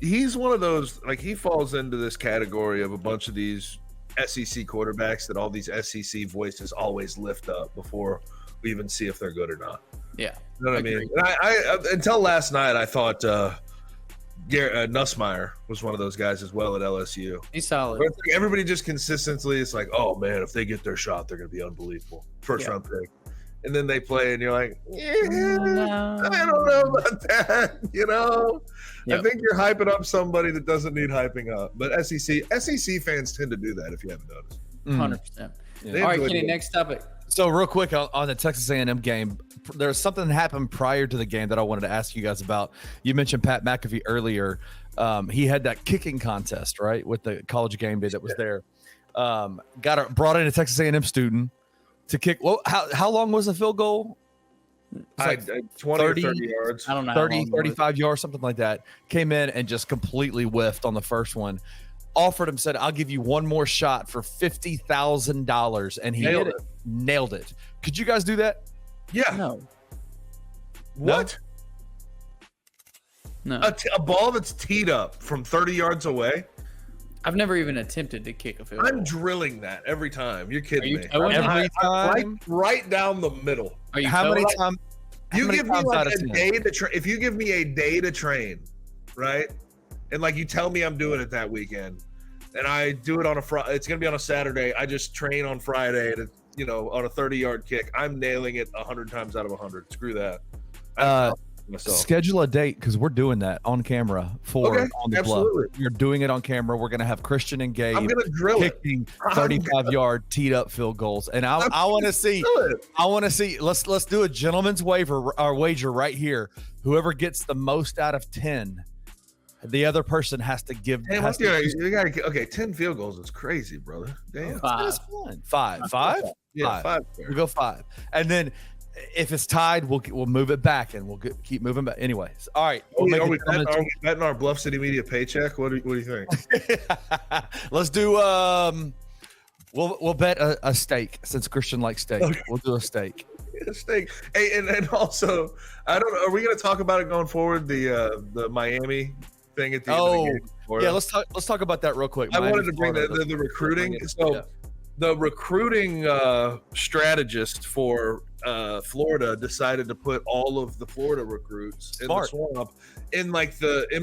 he's one of those, like, he falls into this category of a bunch of these SEC quarterbacks that all these SEC voices always lift up before we even see if they're good or not. Yeah. You know what I mean? And I until last night, I thought Nussmeier was one of those guys as well at LSU. He's solid. But like everybody just consistently, it's like, oh, man, if they get their shot, they're going to be unbelievable. First round pick. And then they play, and you're like, I don't know about that, you know? Yep. I think you're hyping up somebody that doesn't need hyping up. But SEC fans tend to do that, if you haven't noticed. 100%. Yeah. All right, Kenny, next topic. So real quick on the Texas A&M game, there's something that happened prior to the game that I wanted to ask you guys about. You mentioned Pat McAfee earlier. He had that kicking contest, right, with the college game day that was there. Brought in a Texas A&M student to kick. Well, how long was the field goal? Like 20 or 30 yards. I don't know. 30, 35 yards, something like that. Came in and just completely whiffed on the first one. Offered him, said, I'll give you one more shot for $50,000. And he nailed it. Could you guys do that? Yeah. No. What? No. A ball that's teed up from 30 yards away? I've never even attempted to kick a field goal. I'm drilling that every time. You're kidding me. Every time? Right down the middle. Are you how many times? You give me like a day to train. If you give me a day to train, right? And like you tell me I'm doing it that weekend, and I do it on a Friday, it's going to be on a Saturday. I just train on Friday to, on a 30-yard kick. I'm nailing it 100 times out of 100. Screw that. Schedule a date because we're doing that on camera on the Bluff. You're doing it on camera. We're going to have Christian and Gabe I'm going to drill kicking 35-yard teed up field goals, and I want to see. I want to see. Let's do a gentleman's wager right here. Whoever gets the most out of 10, the other person has to give. Hey, 10 field goals is crazy, brother. Damn, it's fun. Five. Yeah, 5. We go 5, and then. If it's tied, we'll move it back and we'll keep moving back. Anyways, all right. Are we betting our Bluff City Media paycheck? What do you think? Let's do. We'll bet a steak since Christian likes steak. Okay. We'll do a steak. A steak. Hey, and also, I don't know. Are we going to talk about it going forward? The Miami thing at the end of the game. Yeah, let's talk about that real quick. I wanted to bring the recruiting. The recruiting strategist for Florida decided to put all of the Florida recruits in the swamp in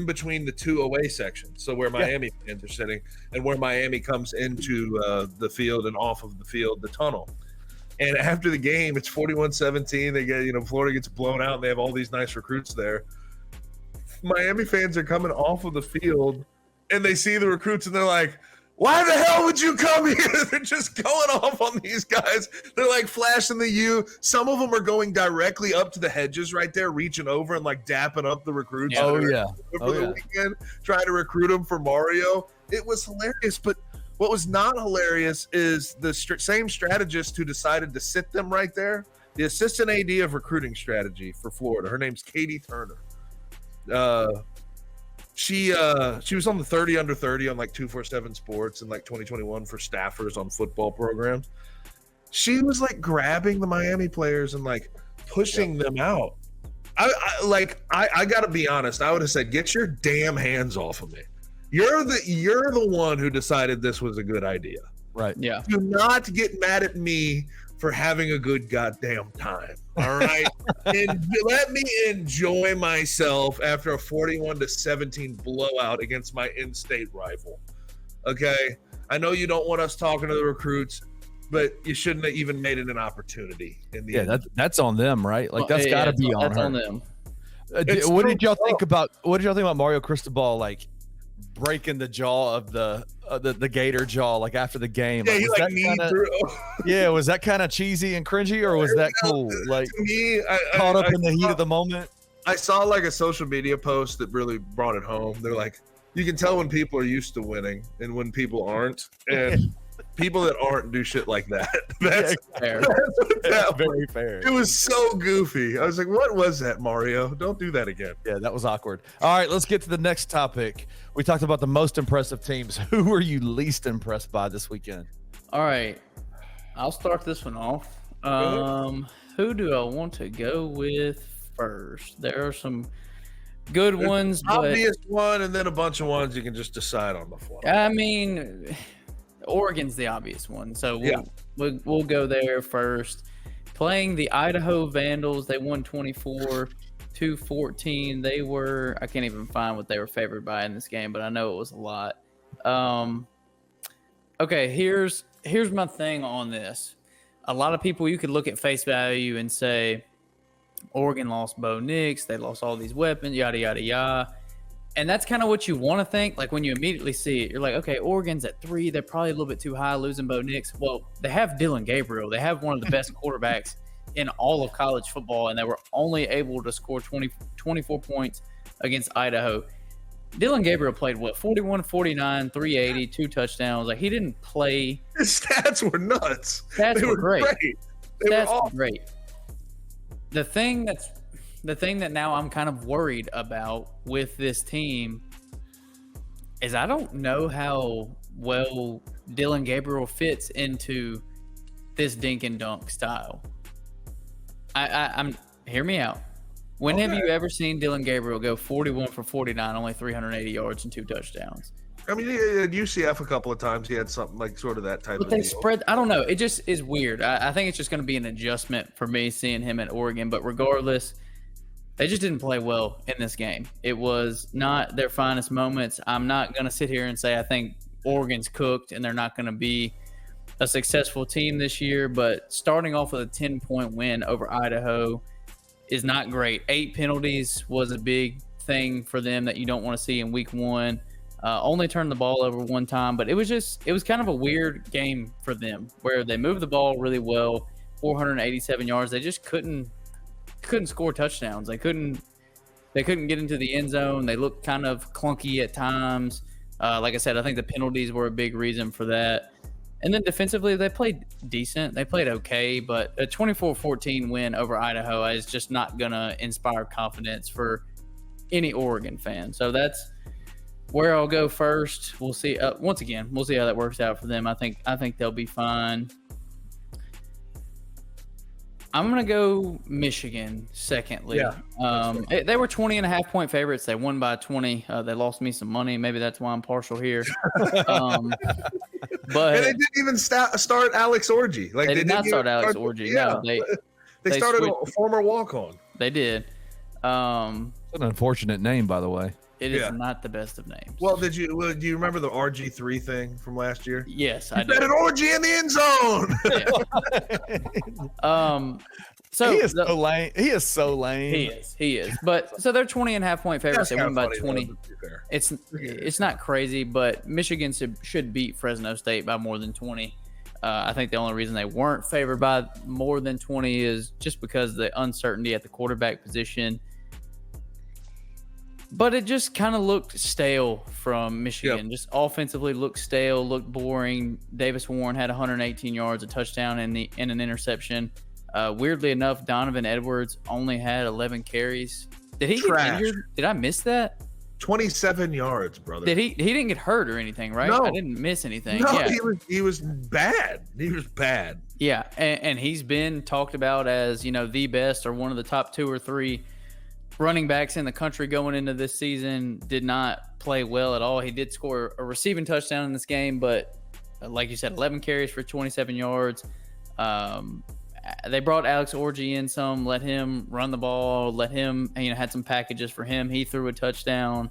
between the 2 away sections. So where Miami fans are sitting and where Miami comes into the field and off of the field, the tunnel. And after the game, it's 41-17. They get, Florida gets blown out and they have all these nice recruits there. Miami fans are coming off of the field and they see the recruits and they're like, why the hell would you come here? They're just going off on these guys. They're like flashing the U. Some of them are going directly up to the hedges right there, reaching over and like dapping up the recruits. For the weekend, trying to recruit them for Mario. It was hilarious. But what was not hilarious is the same strategist who decided to sit them right there, the assistant AD of recruiting strategy for Florida. Her name's Katie Turner. She was on the 30 under 30 on like 247 Sports in like 2021 for staffers on football programs. She was like grabbing the Miami players and like pushing them out. I got to be honest. I would have said, get your damn hands off of me. You're the one who decided this was a good idea. Right. Yeah. Do not get mad at me for having a good goddamn time. All right. And let me enjoy myself after a 41-17 blowout against my in-state rival. Okay. I know you don't want us talking to the recruits, but you shouldn't have even made it an opportunity in the end. That's on them, right? Like that's got to be on her. On them. What did y'all think about Mario Cristobal like breaking the jaw of the gator jaw like after the game? Yeah, Like, was that kind of cheesy and cringy, or was that cool? Like, to me, caught up in the heat of the moment. I saw like a social media post that really brought it home. They're like, you can tell when people are used to winning and when people aren't, and people that aren't do shit like that. That's fair. That's very fair. It was so goofy. I was like, what was that, Mario? Don't do that again. Yeah, that was awkward. All right, let's get to the next topic. We talked about the most impressive teams. Who were you least impressed by this weekend? All right, I'll start this one off. Who do I want to go with first? There are some good ones, obvious one, and then a bunch of ones you can just decide on the fly. I mean, Oregon's the obvious one, so we'll go there first. Playing the Idaho Vandals, they won 24-14. They were, I can't even find what they were favored by in this game, but I know it was a lot. Okay, here's my thing on this. A lot of people, you could look at face value and say, Oregon lost Bo Nix, they lost all these weapons, yada, yada, yada. And that's kind of what you want to think. Like when you immediately see it, you're like, okay, Oregon's at 3. They're probably a little bit too high losing Bo Nix. Well, they have Dylan Gabriel. They have one of the best quarterbacks in all of college football, and they were only able to score 24 points against Idaho. Dylan Gabriel played, 41, 49, 380, 2 touchdowns. Like, he didn't play. His stats were nuts. Stats were great. They were great. The thing that now I'm kind of worried about with this team is I don't know how well Dylan Gabriel fits into this dink and dunk style. I'm hear me out. When have you ever seen Dylan Gabriel go 41 for 49, only 380 yards and 2 touchdowns? I mean, at UCF a couple of times he had something like sort of that type but of they deal. spread. I don't know. It just is weird. I think it's just going to be an adjustment for me seeing him at Oregon. But regardless, they just didn't play well in this game. It was not their finest moments. I'm not going to sit here and say I think Oregon's cooked and they're not going to be a successful team this year. But starting off with a 10-point win over Idaho is not great. 8 penalties was a big thing for them that you don't want to see in week 1. Only turned the ball over 1 time, but it was kind of a weird game for them where they moved the ball really well, 487 yards. They just couldn't score touchdowns. They couldn't get into the end zone. They looked kind of clunky at times. Like I said, I think the penalties were a big reason for that. And then defensively, they played decent. They played okay, but a 24-14 win over Idaho is just not going to inspire confidence for any Oregon fan. So that's where I'll go first. We'll see. Once again, we'll see how that works out for them. I think they'll be fine. I'm going to go Michigan secondly. Yeah, they were 20.5-point favorites. They won by 20. They lost me some money. Maybe that's why I'm partial here. But and they didn't even start Alex Orji. Like they did not start Alex Orji. Yeah. No, they started a former walk-on. They did. An unfortunate name, by the way. It is not the best of names. Well, do you remember the RG3 thing from last year? Yes, I do. An orgy in the end zone. So he is so lame. He is so lame. He is. But so they're 20.5-point favorites. They won by 20. Though, it's not crazy, but Michigan should beat Fresno State by more than 20. I think the only reason they weren't favored by more than 20 is just because of the uncertainty at the quarterback position. But it just kind of looked stale from Michigan. Just offensively looked stale, looked boring. Davis Warren had 118 yards, a touchdown, and an interception. Weirdly enough, Donovan Edwards only had 11 carries. Did he get injured? Did I miss that? 27 yards, brother. Did he didn't get hurt or anything, right? No. I didn't miss anything. No, yeah. he was bad. He was bad. Yeah, and he's been talked about as, the best or one of the top 2 or 3 running backs in the country going into this season. Did not play well at all. He did score a receiving touchdown in this game, but like you said, 11 carries for 27 yards. They brought Alex Orji in some, let him run the ball, let him, had some packages for him. He threw a touchdown.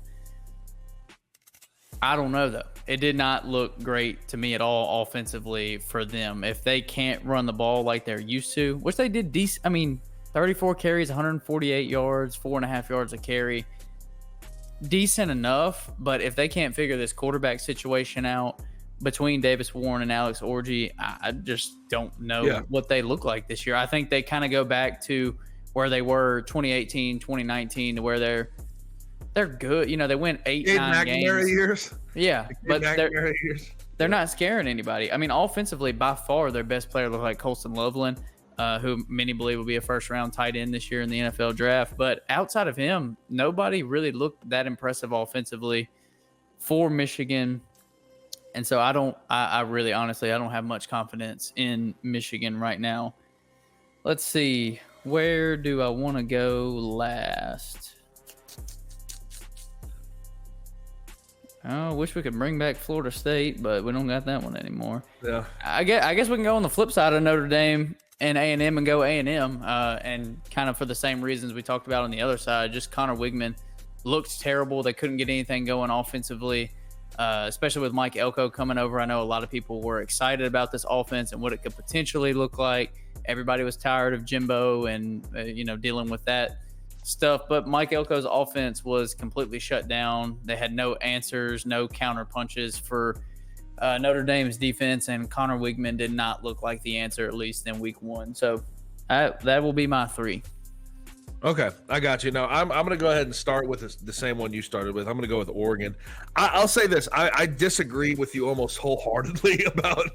I don't know, though. It did not look great to me at all offensively for them. If they can't run the ball like they're used to, which they did decent. 34 carries, 148 yards, 4.5 yards a carry. Decent enough, but if they can't figure this quarterback situation out between Davis Warren and Alex Orji, I just don't know what they look like this year. I think they kind of go back to where they were 2018, 2019, to where they're good. You know, they went 8-9 games. Years. Yeah, but they're not scaring anybody. I mean, offensively, by far, their best player looked like Colston Loveland, who many believe will be a first-round tight end this year in the NFL draft. But outside of him, nobody really looked that impressive offensively for Michigan. And so I really, honestly, I don't have much confidence in Michigan right now. Let's see. Where do I want to go last? I wish we could bring back Florida State, but we don't got that one anymore. Yeah. I guess we can go on the flip side of Notre Dame and A&M and go A&M, and kind of for the same reasons we talked about on the other side. Just Connor Wigman looked terrible. They couldn't get anything going offensively, especially with Mike Elko coming over. I know a lot of people were excited about this offense and what it could potentially look like. Everybody was tired of Jimbo and dealing with that stuff, but Mike Elko's offense was completely shut down. They had no answers, no counter punches for Notre Dame's defense, and Connor Wigman did not look like the answer, at least in week one. So that will be my 3. Okay, I got you. Now I'm going to go ahead and start with the same one you started with. I'm going to go with Oregon. I'll say this: I disagree with you almost wholeheartedly about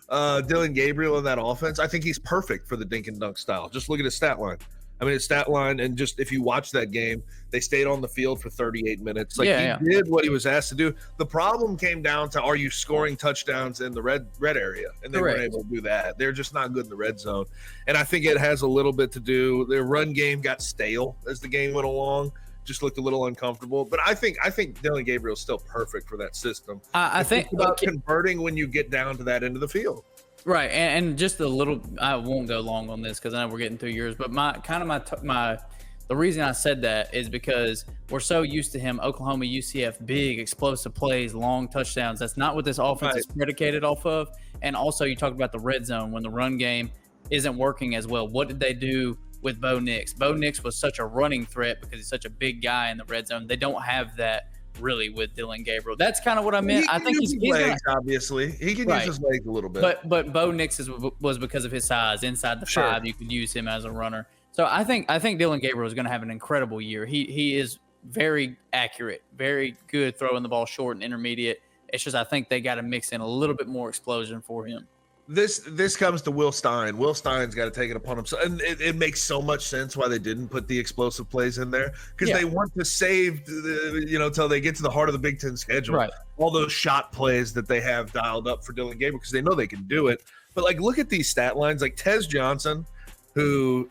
Dylan Gabriel in that offense. I think he's perfect for the dink and dunk style. Just look at his stat line. I mean, his stat line, and just if you watch that game, they stayed on the field for 38 minutes. He did what he was asked to do. The problem came down to, are you scoring touchdowns in the red area? And they weren't able to do that. They're just not good in the red zone. And I think it has a little bit to do. Their run game got stale as the game went along. Just looked a little uncomfortable. But I think Dylan Gabriel's still perfect for that system. I think it's about converting when you get down to that end of the field. Right, and just a little. I won't go long on this because I know we're getting through yours. But the reason I said that is because we're so used to him, Oklahoma, UCF, big explosive plays, long touchdowns. That's not what this offense is predicated off of. And also, you talk about the red zone when the run game isn't working as well. What did they do with Bo Nix? Bo Nix was such a running threat because he's such a big guy in the red zone. They don't have that really with Dylan Gabriel. That's kind of what I meant. I think he's legs, obviously. He can use his legs a little bit. But Bo Nix was because of his size. Inside the 5, you could use him as a runner. So I think Dylan Gabriel is going to have an incredible year. He is very accurate, very good throwing the ball short and intermediate. It's just I think they got to mix in a little bit more explosion for him. This comes to Will Stein. Will Stein's got to take it upon himself. And it makes so much sense why they didn't put the explosive plays in there, because they want to save, till they get to the heart of the Big Ten schedule. Right. All those shot plays that they have dialed up for Dylan Gabriel because they know they can do it. But, look at these stat lines. Like Tez Johnson, who,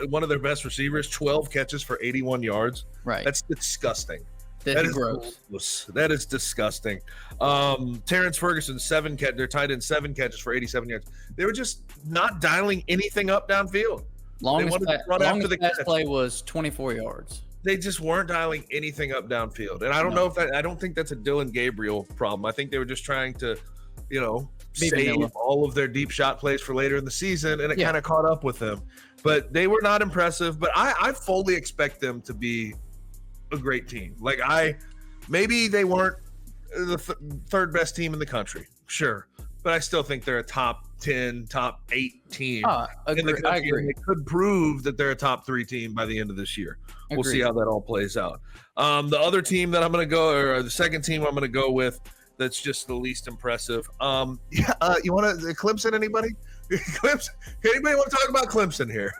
one of their best receivers, 12 catches for 81 yards. Right. That's disgusting. That is gross. That is disgusting. Terrence Ferguson, their tight end, 7 catches for 87 yards. They were just not dialing anything up downfield. Longest pass play was 24 yards. They just weren't dialing anything up downfield. And I don't know I don't think that's a Dylan Gabriel problem. I think they were just trying to, save all of their deep shot plays for later in the season, and it kind of caught up with them. But they were not impressive. But I fully expect them to be a great team. Maybe they weren't the third best team in the country, sure, but I still think they're a top 10, top 8 team in the country. I agree. They could prove that they're a top 3 team by the end of this year. We'll see how that all plays out. The other team that I'm going to go, or the second team I'm going to go with, that's just the least impressive. You want to Clemson? Anybody? Clemson? Anybody want to talk about Clemson here?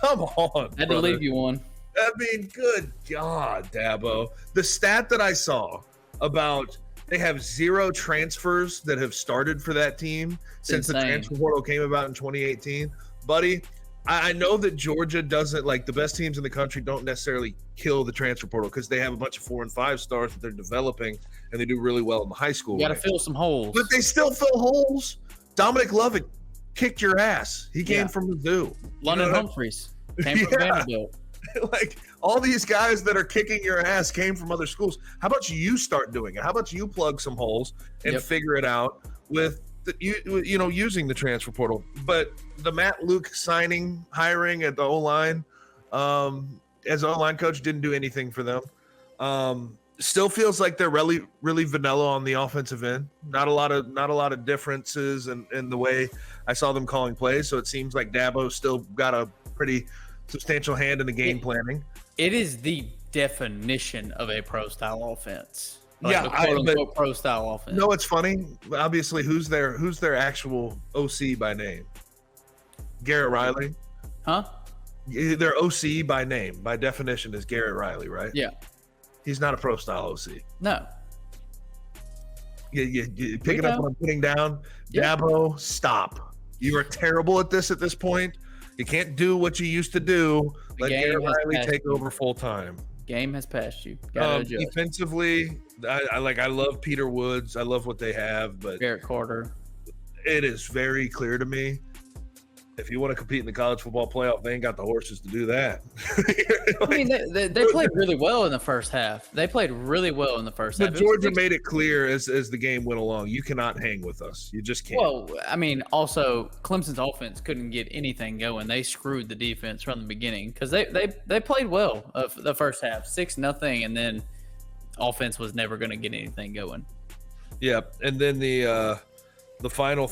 Come on, I had to leave you one. I mean, good God, Dabo. The stat that I saw about they have 0 transfers that have started for that team since the transfer portal came about in 2018. Buddy, I know that Georgia doesn't, the best teams in the country don't necessarily kill the transfer portal because they have a bunch of 4 and 5 stars that they're developing, and they do really well in the high school. You got to fill some holes. But they still fill holes. Dominic Lovett kicked your ass. He came from Mizzou. London Humphreys came from Vanderbilt. All these guys that are kicking your ass came from other schools. How about you start doing it? How about you plug some holes and figure it out with using the transfer portal. But the Matt Luke hiring at the O-line, as O-line coach, didn't do anything for them. Still feels like they're really, really vanilla on the offensive end. Not a lot of differences in the way I saw them calling plays. So it seems like Dabo still got a pretty substantial hand in the game planning. It is the definition of a pro style offense. Pro style offense. No, it's funny. Obviously, who's their actual OC by name? Garrett Riley. Huh? Their OC by name, by definition, is Garrett Riley, right? Yeah. He's not a pro style OC. No. You pick it up on putting down. Yeah. Dabo, stop. You are terrible at this point. You can't do what you used to do. Let Garrett Riley take over full time. Game has passed you. Defensively, I love Peter Woods. I love what they have, but Garrett Carter. It is very clear to me, if you want to compete in the college football playoff, they ain't got the horses to do that. I mean, they played really well in the first half. But Georgia made it clear as the game went along, you cannot hang with us. You just can't. Well, I mean, also Clemson's offense couldn't get anything going. They screwed the defense from the beginning because they played well the first half, 6-0, and then offense was never going to get anything going. Yeah, and then the final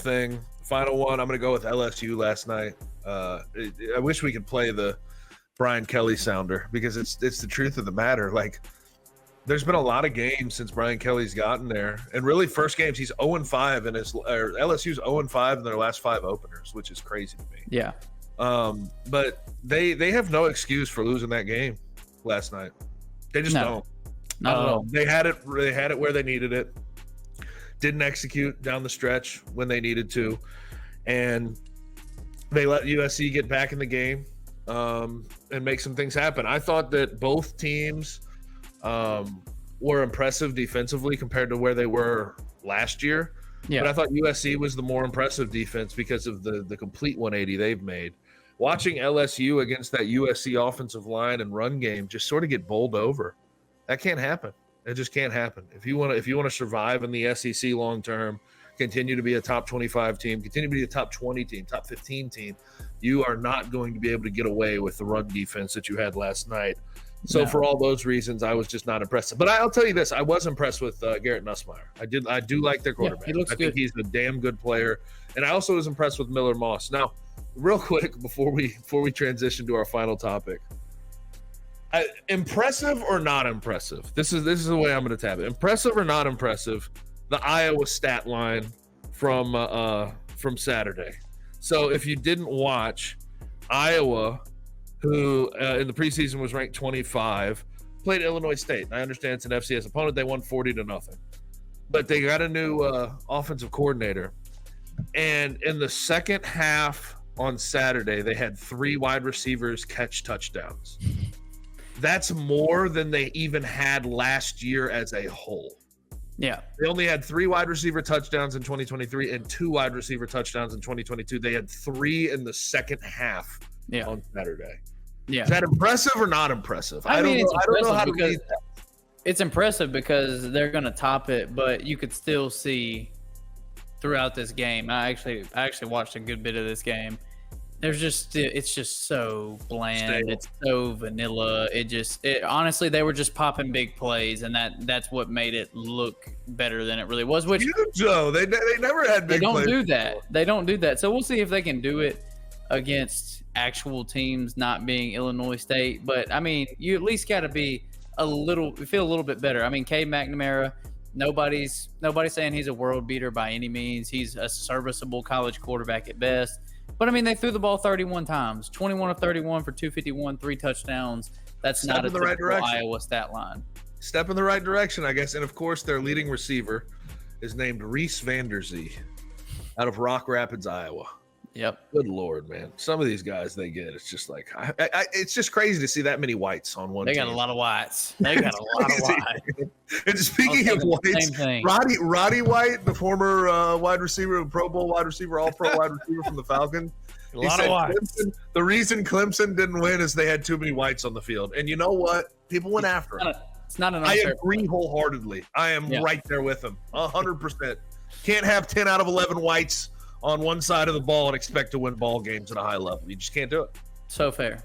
one, I'm going to go with LSU last night. I wish we could play the Brian Kelly sounder because it's the truth of the matter. Like, there's been a lot of games since Brian Kelly's gotten there, and really first games he's 0-5 in LSU's 0-5 in their last 5 openers, which is crazy to me. Yeah. But they have no excuse for losing that game last night. They just don't. Not at all. They had it where they needed it. Didn't execute down the stretch when they needed to, and they let USC get back in the game and make some things happen. I thought that both teams were impressive defensively compared to where they were last year. Yeah. But I thought USC was the more impressive defense because of the complete 180 they've made. Watching LSU against that USC offensive line and run game just sort of get bowled over. That can't happen. It just can't happen. If you want to survive in the SEC long term, continue to be a top 25 team, continue to be a top 20 team, top 15 team, you are not going to be able to get away with the run defense that you had last night. So for all those reasons, I was just not impressed. But I'll tell you this: I was impressed with Garrett Nussmeier. I do like their quarterback. Yeah, I think he's a damn good player, and I also was impressed with Miller Moss. Now, real quick before we transition to our final topic. Impressive or not impressive? This is the way I'm going to tab it. Impressive or not impressive? The Iowa stat line from Saturday. So if you didn't watch, Iowa, who in the preseason was ranked 25, played Illinois State. I understand it's an FCS opponent. They won 40-0, but they got a new offensive coordinator. And in the second half on Saturday, they had 3 wide receivers catch touchdowns. That's more than they even had last year as a whole. Yeah. They only had 3 wide receiver touchdowns in 2023 and 2 wide receiver touchdowns in 2022. They had 3 in the second half on Saturday. Yeah. Is that impressive or not impressive? I don't know how to read that. It's impressive because they're going to top it, but you could still see throughout this game. I actually watched a good bit of this game. It's just so bland. It's so vanilla. Honestly, they were just popping big plays, and that's what made it look better than it really was. Which Joe, they never had big plays. They don't do that. So we'll see if they can do it against actual teams, not being Illinois State. But I mean, you at least got to feel a little bit better. I mean, Cade McNamara. Nobody's saying he's a world beater by any means. He's a serviceable college quarterback at best. But, I mean, they threw the ball 31 times, 21 of 31 for 251, 3 touchdowns. That's not a typical Iowa stat line. Step in the right direction, I guess. And, of course, their leading receiver is named Reese Vanderzee out of Rock Rapids, Iowa. Yep. Good Lord, man. Some of these guys they get, it's just like it's just crazy to see that many whites on one team. They got a lot of whites. And speaking of whites, Roddy White, the former wide receiver, Pro Bowl wide receiver, all-pro wide receiver from the Falcons. A lot of whites. The reason Clemson didn't win is they had too many whites on the field. And you know what? People went after him. It's not an I agree wholeheartedly. I am right there with him, 100%. Can't have 10 out of 11 whites on one side of the ball and expect to win ball games at a high level. You just can't do it. So fair.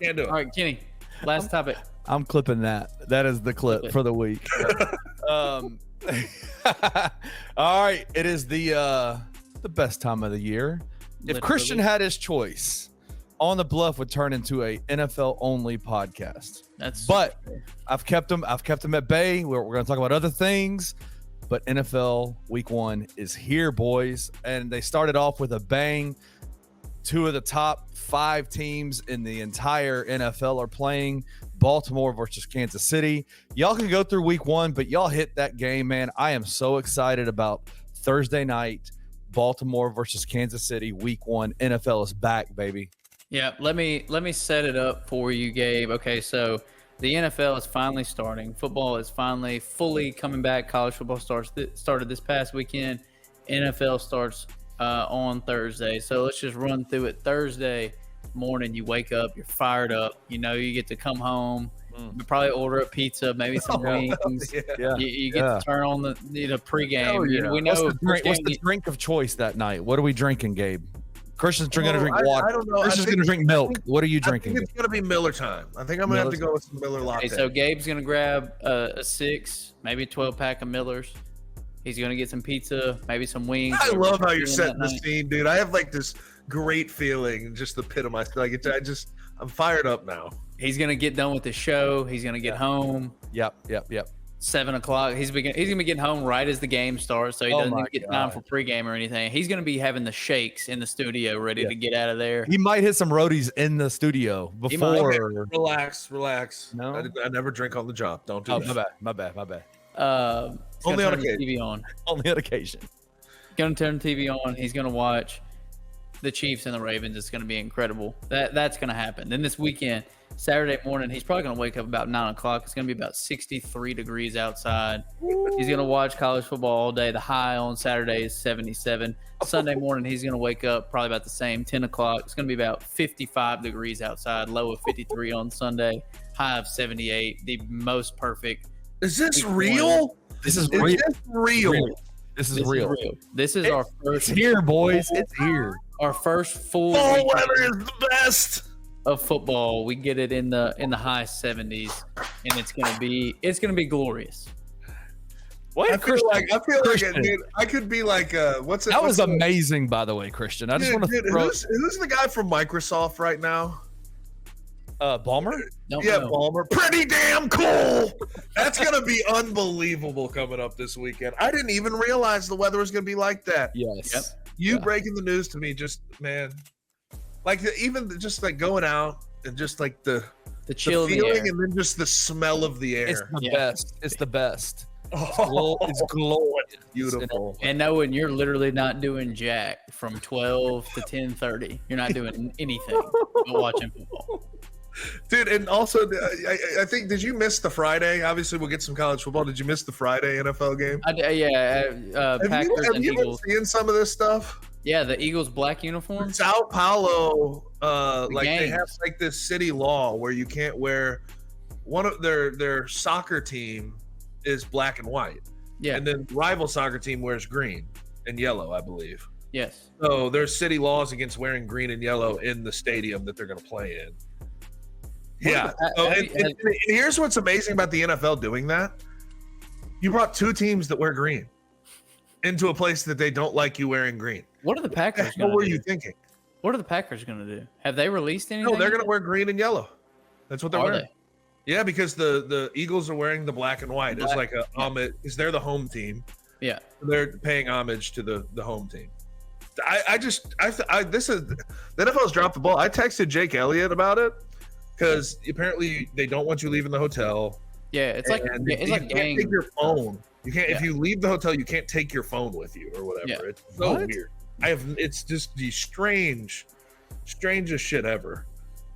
Can't do it. All right, Kenny, last topic. I'm clipping that. That is the clip for the week. All right. It is the best time of the year. If Literally. Christian had his choice, On the Bluff would turn into a NFL only podcast. But I've kept them at bay. We're going to talk about other things. But NFL Week 1 is here, boys. And they started off with a bang. 2 of the top 5 teams in the entire NFL are playing. Baltimore versus Kansas City. Y'all can go through Week 1, but y'all hit that game, man. I am so excited about Thursday night. Baltimore versus Kansas City, Week 1. NFL is back, baby. Yeah, let me set it up for you, Gabe. Okay, so the NFL is finally starting. Football is finally fully coming back. College football started this past weekend. NFL starts on Thursday. So let's just run through it. Thursday morning, you wake up, you're fired up. You know, you get to come home. You probably order a pizza, maybe some wings. You get to turn on the pregame. Yeah. We know what's the drink of choice that night? What are we drinking, Gabe? Christian's going to drink water. I don't know. Christian's going to drink milk. What are you drinking? I think it's going to be Miller time. I think I'm going to have to go with some Miller latte. Okay, so Gabe's going to grab a 6, maybe a 12-pack of Millers. He's going to get some pizza, maybe some wings. I love how you're setting the scene, dude. I have like this great feeling, just the pit of my stomach. I'm fired up now. He's going to get done with the show. He's going to get home. Yep. 7 o'clock. He's going to be getting home right as the game starts, so he doesn't get time for pregame or anything. He's going to be having the shakes in the studio ready to get out of there. He might hit some roadies in the studio before. Relax. No, I never drink on the job. Don't do that. My bad. Only on occasion. TV on. Only on occasion. Going to turn the TV on. He's going to watch the Chiefs and the Ravens. It's going to be incredible. That's going to happen. Then this weekend, Saturday morning, he's probably going to wake up about 9 o'clock. It's going to be about 63 degrees outside. He's going to watch college football all day. The high on Saturday is 77. Sunday morning, he's going to wake up probably about the same, 10 o'clock. It's going to be about 55 degrees outside, low of 53 on Sunday, high of 78. The most perfect. Is this real? This is real. This is real. This is our first. It's here, boys. It's here. Our first full fall weather is the best of football. We get it in the high 70s, and it's gonna be glorious. What? I feel like dude, I could be like what's it? That was amazing, by the way, Christian. I just want to throw. Who's the guy from Microsoft right now? Balmer? Balmer. Pretty damn cool. That's gonna be unbelievable coming up this weekend. I didn't even realize the weather was gonna be like that. Yes. Yep. You breaking the news to me, just man, like even just like going out and just like the chill feeling, and then just the smell of the air. It's the best. It's the best. Oh, it's glorious. Beautiful. And knowing you're literally not doing jack from 12 to 10:30. You're not doing anything but watching football. Dude, and also, I think, did you miss the Friday? Obviously, we'll get some college football. Did you miss the Friday NFL game? Packers and Eagles. Been seeing some of this stuff? Yeah, the Eagles' black uniform. Sao Paulo, they have like this city law where you can't wear one of their soccer team is black and white. Yeah. And then the rival soccer team wears green and yellow, I believe. Yes. So there's city laws against wearing green and yellow in the stadium that they're going to play in. Yeah. And here's what's amazing about the NFL doing that. You brought 2 teams that wear green into a place that they don't like you wearing green. What are the Packers What were you thinking? What are the Packers going to do? Have they released anything? No, they're going to wear green and yellow. That's what they're wearing. They? Yeah, because the Eagles are wearing the black and white. It's like a homage, because they're the home team. Yeah. They're paying homage to the home team. This is the NFL's dropped the ball. I texted Jake Elliott about it. Because apparently they don't want you leaving the hotel. Yeah, it's like you can't take your phone. You can't if you leave the hotel, you can't take your phone with you or whatever. Yeah. It's so weird. It's just the strangest shit ever.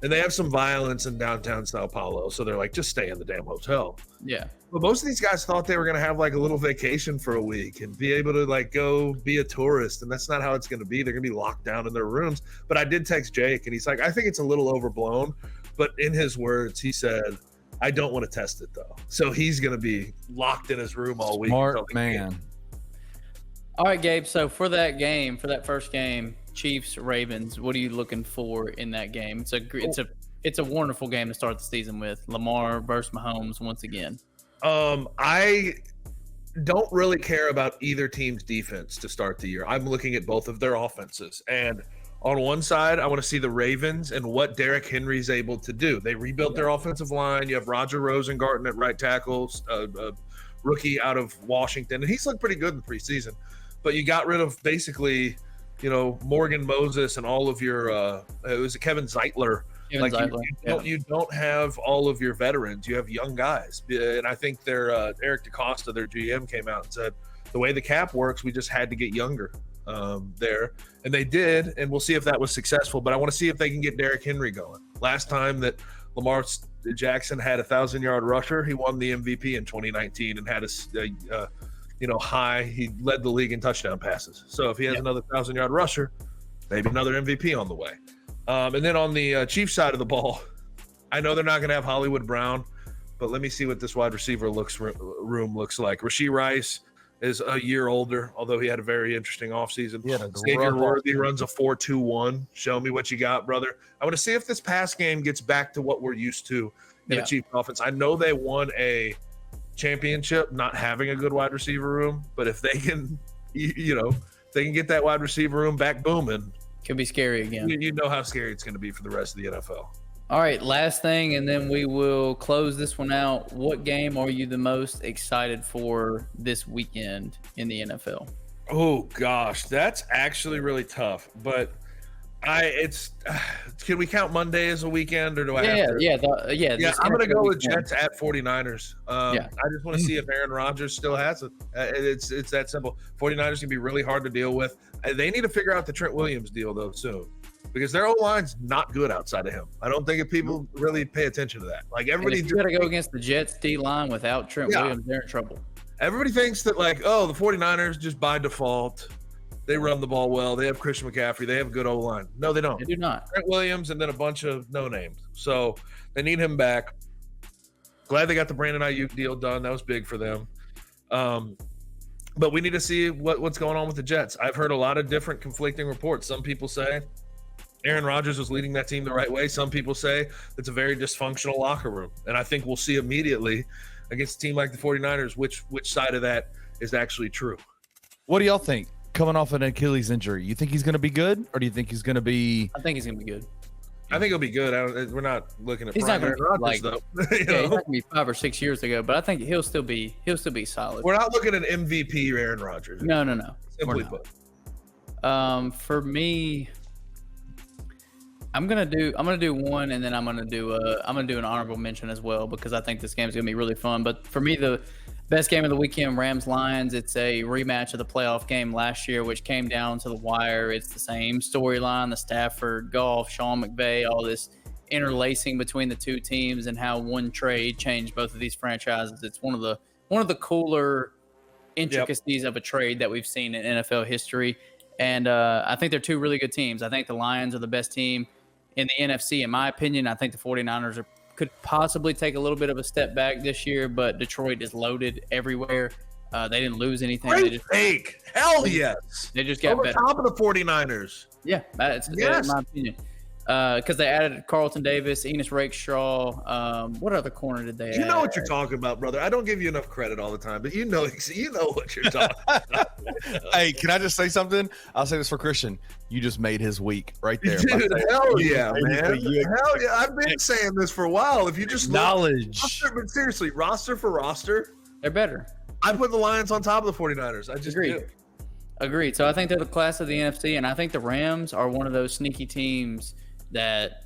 And they have some violence in downtown Sao Paulo, so they're like, just stay in the damn hotel. Yeah. But most of these guys thought they were going to have like a little vacation for a week and be able to like go be a tourist, and that's not how it's going to be. They're going to be locked down in their rooms. But I did text Jake, and he's like, I think it's a little overblown. But in his words, he said, I don't want to test it, though. So he's going to be locked in his room all week. Smart man. All right, Gabe. So for that first game, Chiefs Ravens, what are you looking for in that game? It's a wonderful game to start the season with. Lamar versus Mahomes once again. I don't really care about either team's defense to start the year. I'm looking at both of their offenses, and on one side, I want to see the Ravens and what Derrick Henry's able to do. They rebuilt their offensive line. You have Roger Rosengarten at right tackle, rookie out of Washington, and he's looked pretty good in the preseason. But you got rid of basically, Morgan Moses and all of your it was Kevin Zeitler. You don't have all of your veterans. You have young guys, and I think Eric DaCosta, their GM, came out and said the way the cap works, we just had to get younger there, and they did, and we'll see if that was successful. But I want to see if they can get Derrick Henry going. Last time that Lamar Jackson had a 1,000-yard rusher, he won the MVP in 2019 and had high. He led the league in touchdown passes. So if he has another 1,000-yard rusher, maybe another MVP on the way. And then on the Chiefs side of the ball, I know they're not going to have Hollywood Brown, but let me see what this wide receiver room looks like. Rashee Rice is a year older, although he had a very interesting offseason. Xavier Worthy runs a 4.21. Show me what you got, brother. I want to see if this pass game gets back to what we're used to in the Chiefs offense. I know they won a championship not having a good wide receiver room, but if they can, they can get that wide receiver room back booming, could be scary again. You know how scary it's going to be for the rest of the NFL. All right, last thing, and then we will close this one out. What game are you the most excited for this weekend in the NFL? Oh gosh, that's actually really tough. But can we count Monday as a weekend, or do I have to? Yeah. I'm going to go with Jets at 49ers. I just want to see if Aaron Rodgers still has it. It's that simple. 49ers can be really hard to deal with. They need to figure out the Trent Williams deal though soon, because their O-line's not good outside of him. I don't think if people really pay attention to that. Like everybody, you got to go against the Jets D-line without Trent Williams. They're in trouble. Everybody thinks that the 49ers just by default, they run the ball well. They have Christian McCaffrey. They have a good O-line. No, they don't. They do not. Trent Williams and then a bunch of no-names. So they need him back. Glad they got the Brandon Ayuk deal done. That was big for them. But we need to see what's going on with the Jets. I've heard a lot of different conflicting reports. Some people say Aaron Rodgers was leading that team the right way. Some people say it's a very dysfunctional locker room. And I think we'll see immediately against a team like the 49ers which side of that is actually true. What do y'all think? Coming off an Achilles injury, you think he's going to be good, or do you think he's going to be? I think he's going to be good. I think he'll be good. We're not looking at. He's not going to be though. He's not going to be 5 or 6 years ago, but I think he'll still be solid. We're not looking at MVP Aaron Rodgers. No. Simply put. For me, I'm gonna do one, and then I'm gonna do an honorable mention as well, because I think this game is gonna be really fun. But for me, the best game of the weekend, Rams-Lions. It's a rematch of the playoff game last year, which came down to the wire. It's the same storyline, the Stafford, Goff, Sean McVay, all this interlacing between the two teams, and how one trade changed both of these franchises. It's one of the cooler intricacies of a trade that we've seen in NFL history. And I think they're two really good teams. I think the Lions are the best team in the NFC, in my opinion. I think the 49ers could possibly take a little bit of a step back this year, but Detroit is loaded everywhere. They didn't lose anything. Great take. Hell yes. They just got over better. Top of the 49ers. Yeah, that's in my opinion. Because they added Carlton Davis, Enos Rakeshaw. What other corner did they add? You know what you're talking about, brother. I don't give you enough credit all the time, but you know what you're talking about. Hey, can I just say something? I'll say this for Christian. You just made his week right there. Dude, hell yeah, man. Hell yeah. I've been saying this for a while. If you just knowledge. But seriously, roster for roster, they're better. I put the Lions on top of the 49ers. I just Agreed. So I think they're the class of the NFC, and I think the Rams are one of those sneaky teams that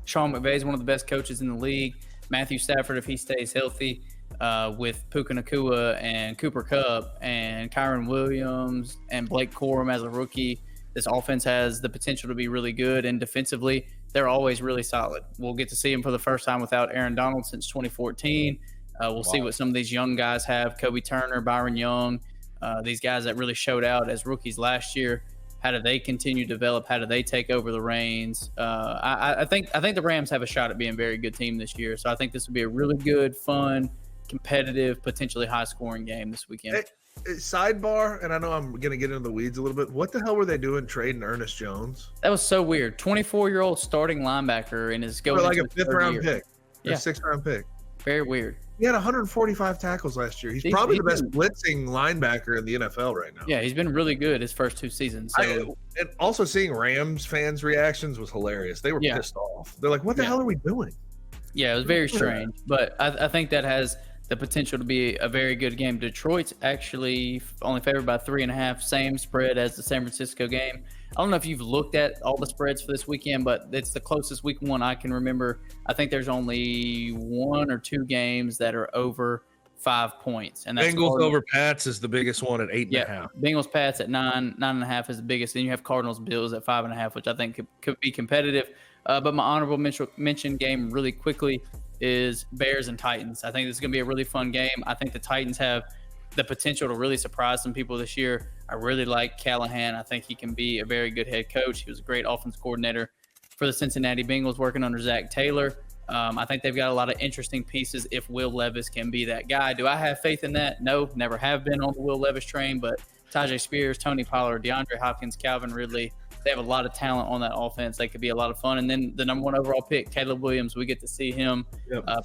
Sean McVay is one of the best coaches in the league. Matthew Stafford, if he stays healthy, with Puka Nacua and Cooper Kupp and Kyron Williams and Blake Corum as a rookie, this offense has the potential to be really good. And defensively, they're always really solid. We'll get to see them for the first time without Aaron Donald since 2014. We'll see what some of these young guys have. Kobe Turner, Byron Young, these guys that really showed out as rookies last year. How do they continue to develop? How do they take over the reins? I think the Rams have a shot at being a very good team this year. So I think this will be a really good, fun, competitive, potentially high-scoring game this weekend. sidebar, and I know I'm going to get into the weeds a little bit. What the hell were they doing trading Ernest Jones? That was so weird. 24-year-old starting linebacker and is going For like into a his 5th third round year. pick. Yeah. A 6th round pick. Very weird. He had 145 tackles last year. He's probably the best blitzing linebacker in the NFL right now. Yeah, he's been really good his first 2 seasons. So. And also seeing Rams fans' reactions was hilarious. They were pissed off. They're like, what the hell are we doing? Yeah, it was very strange. But I think that has the potential to be a very good game. Detroit's actually only favored by 3.5, same spread as the San Francisco game. I don't know if you've looked at all the spreads for this weekend, but it's the closest week 1 I can remember. I think there's only 1 or 2 games that are over 5 points. And that's Bengals over Pats is the biggest one at 8.5. Yeah, Bengals Pats at 9.5 is the biggest. Then you have Cardinals Bills at 5.5, which I think could be competitive. But my honorable mention game really quickly is Bears and Titans. I think this is going to be a really fun game. I think the Titans have the potential to really surprise some people this year. I really like Callahan. I think he can be a very good head coach. He was a great offense coordinator for the Cincinnati Bengals working under Zach Taylor. I think they've got a lot of interesting pieces if Will Levis can be that guy. Do I have faith in that? No, never have been on the Will Levis train, but Tajay Spears, Tony Pollard, DeAndre Hopkins, Calvin Ridley, they have a lot of talent on that offense. They could be a lot of fun. And then the number 1 overall pick, Caleb Williams, we get to see him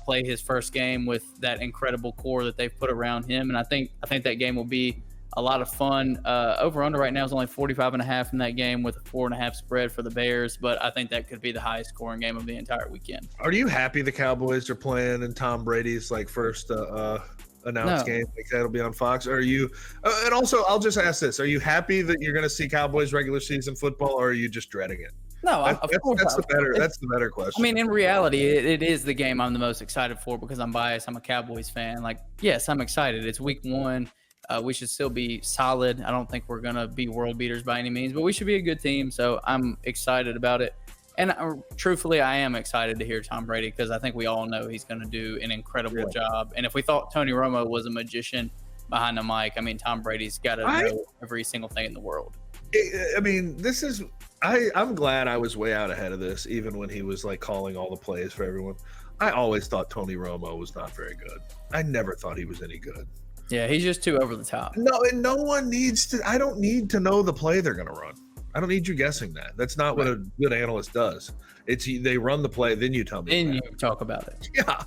play his first game with that incredible core that they've put around him. And I think that game will be a lot of fun. Over-under right now is only 45.5 in that game with a 4.5 spread for the Bears. But I think that could be the highest scoring game of the entire weekend. Are you happy the Cowboys are playing in Tom Brady's first announced game? Like that'll be on Fox. Or are you and also I'll just ask this, are you happy that you're going to see Cowboys regular season football, or are you just dreading it? No, that's the better question. I mean, in reality, it is the game I'm the most excited for because I'm biased. I'm a Cowboys fan. Yes, I'm excited. It's week 1. We should still be solid. I don't think we're going to be world beaters by any means, but we should be a good team. So I'm excited about it. And truthfully, I am excited to hear Tom Brady because I think we all know he's going to do an incredible job. And if we thought Tony Romo was a magician behind the mic, I mean, Tom Brady's got to know every single thing in the world. I mean, I'm glad I was way out ahead of this, even when he was calling all the plays for everyone. I always thought Tony Romo was not very good. I never thought he was any good. Yeah, he's just too over the top. No, and no one needs to. I don't need to know the play they're going to run. I don't need you guessing that. That's not what a good analyst does. It's they run the play, then you tell me. Then you talk about it. Yeah,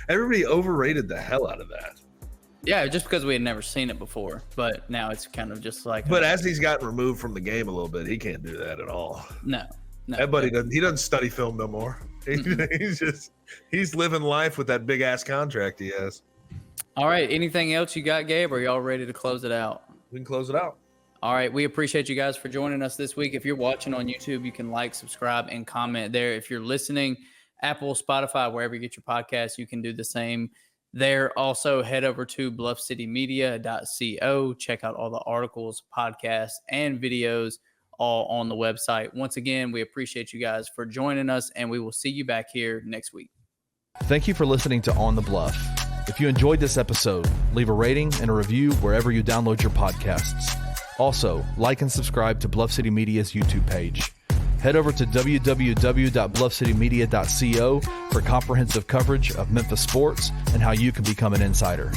everybody overrated the hell out of that. Yeah, just because we had never seen it before, but now it's kind of just like. But as he's gotten removed from the game a little bit, he can't do that at all. No. Everybody doesn't. He doesn't study film no more. He's living life with that big ass contract he has. All right. Anything else you got, Gabe? Or are y'all ready to close it out? We can close it out. All right. We appreciate you guys for joining us this week. If you're watching on YouTube, you can subscribe, and comment there. If you're listening, Apple, Spotify, wherever you get your podcasts, you can do the same there. Also, head over to bluffcitymedia.co. Check out all the articles, podcasts, and videos all on the website. Once again, we appreciate you guys for joining us, and we will see you back here next week. Thank you for listening to On the Bluff. If you enjoyed this episode, leave a rating and a review wherever you download your podcasts. Also, like and subscribe to Bluff City Media's YouTube page. Head over to www.bluffcitymedia.co for comprehensive coverage of Memphis sports and how you can become an insider.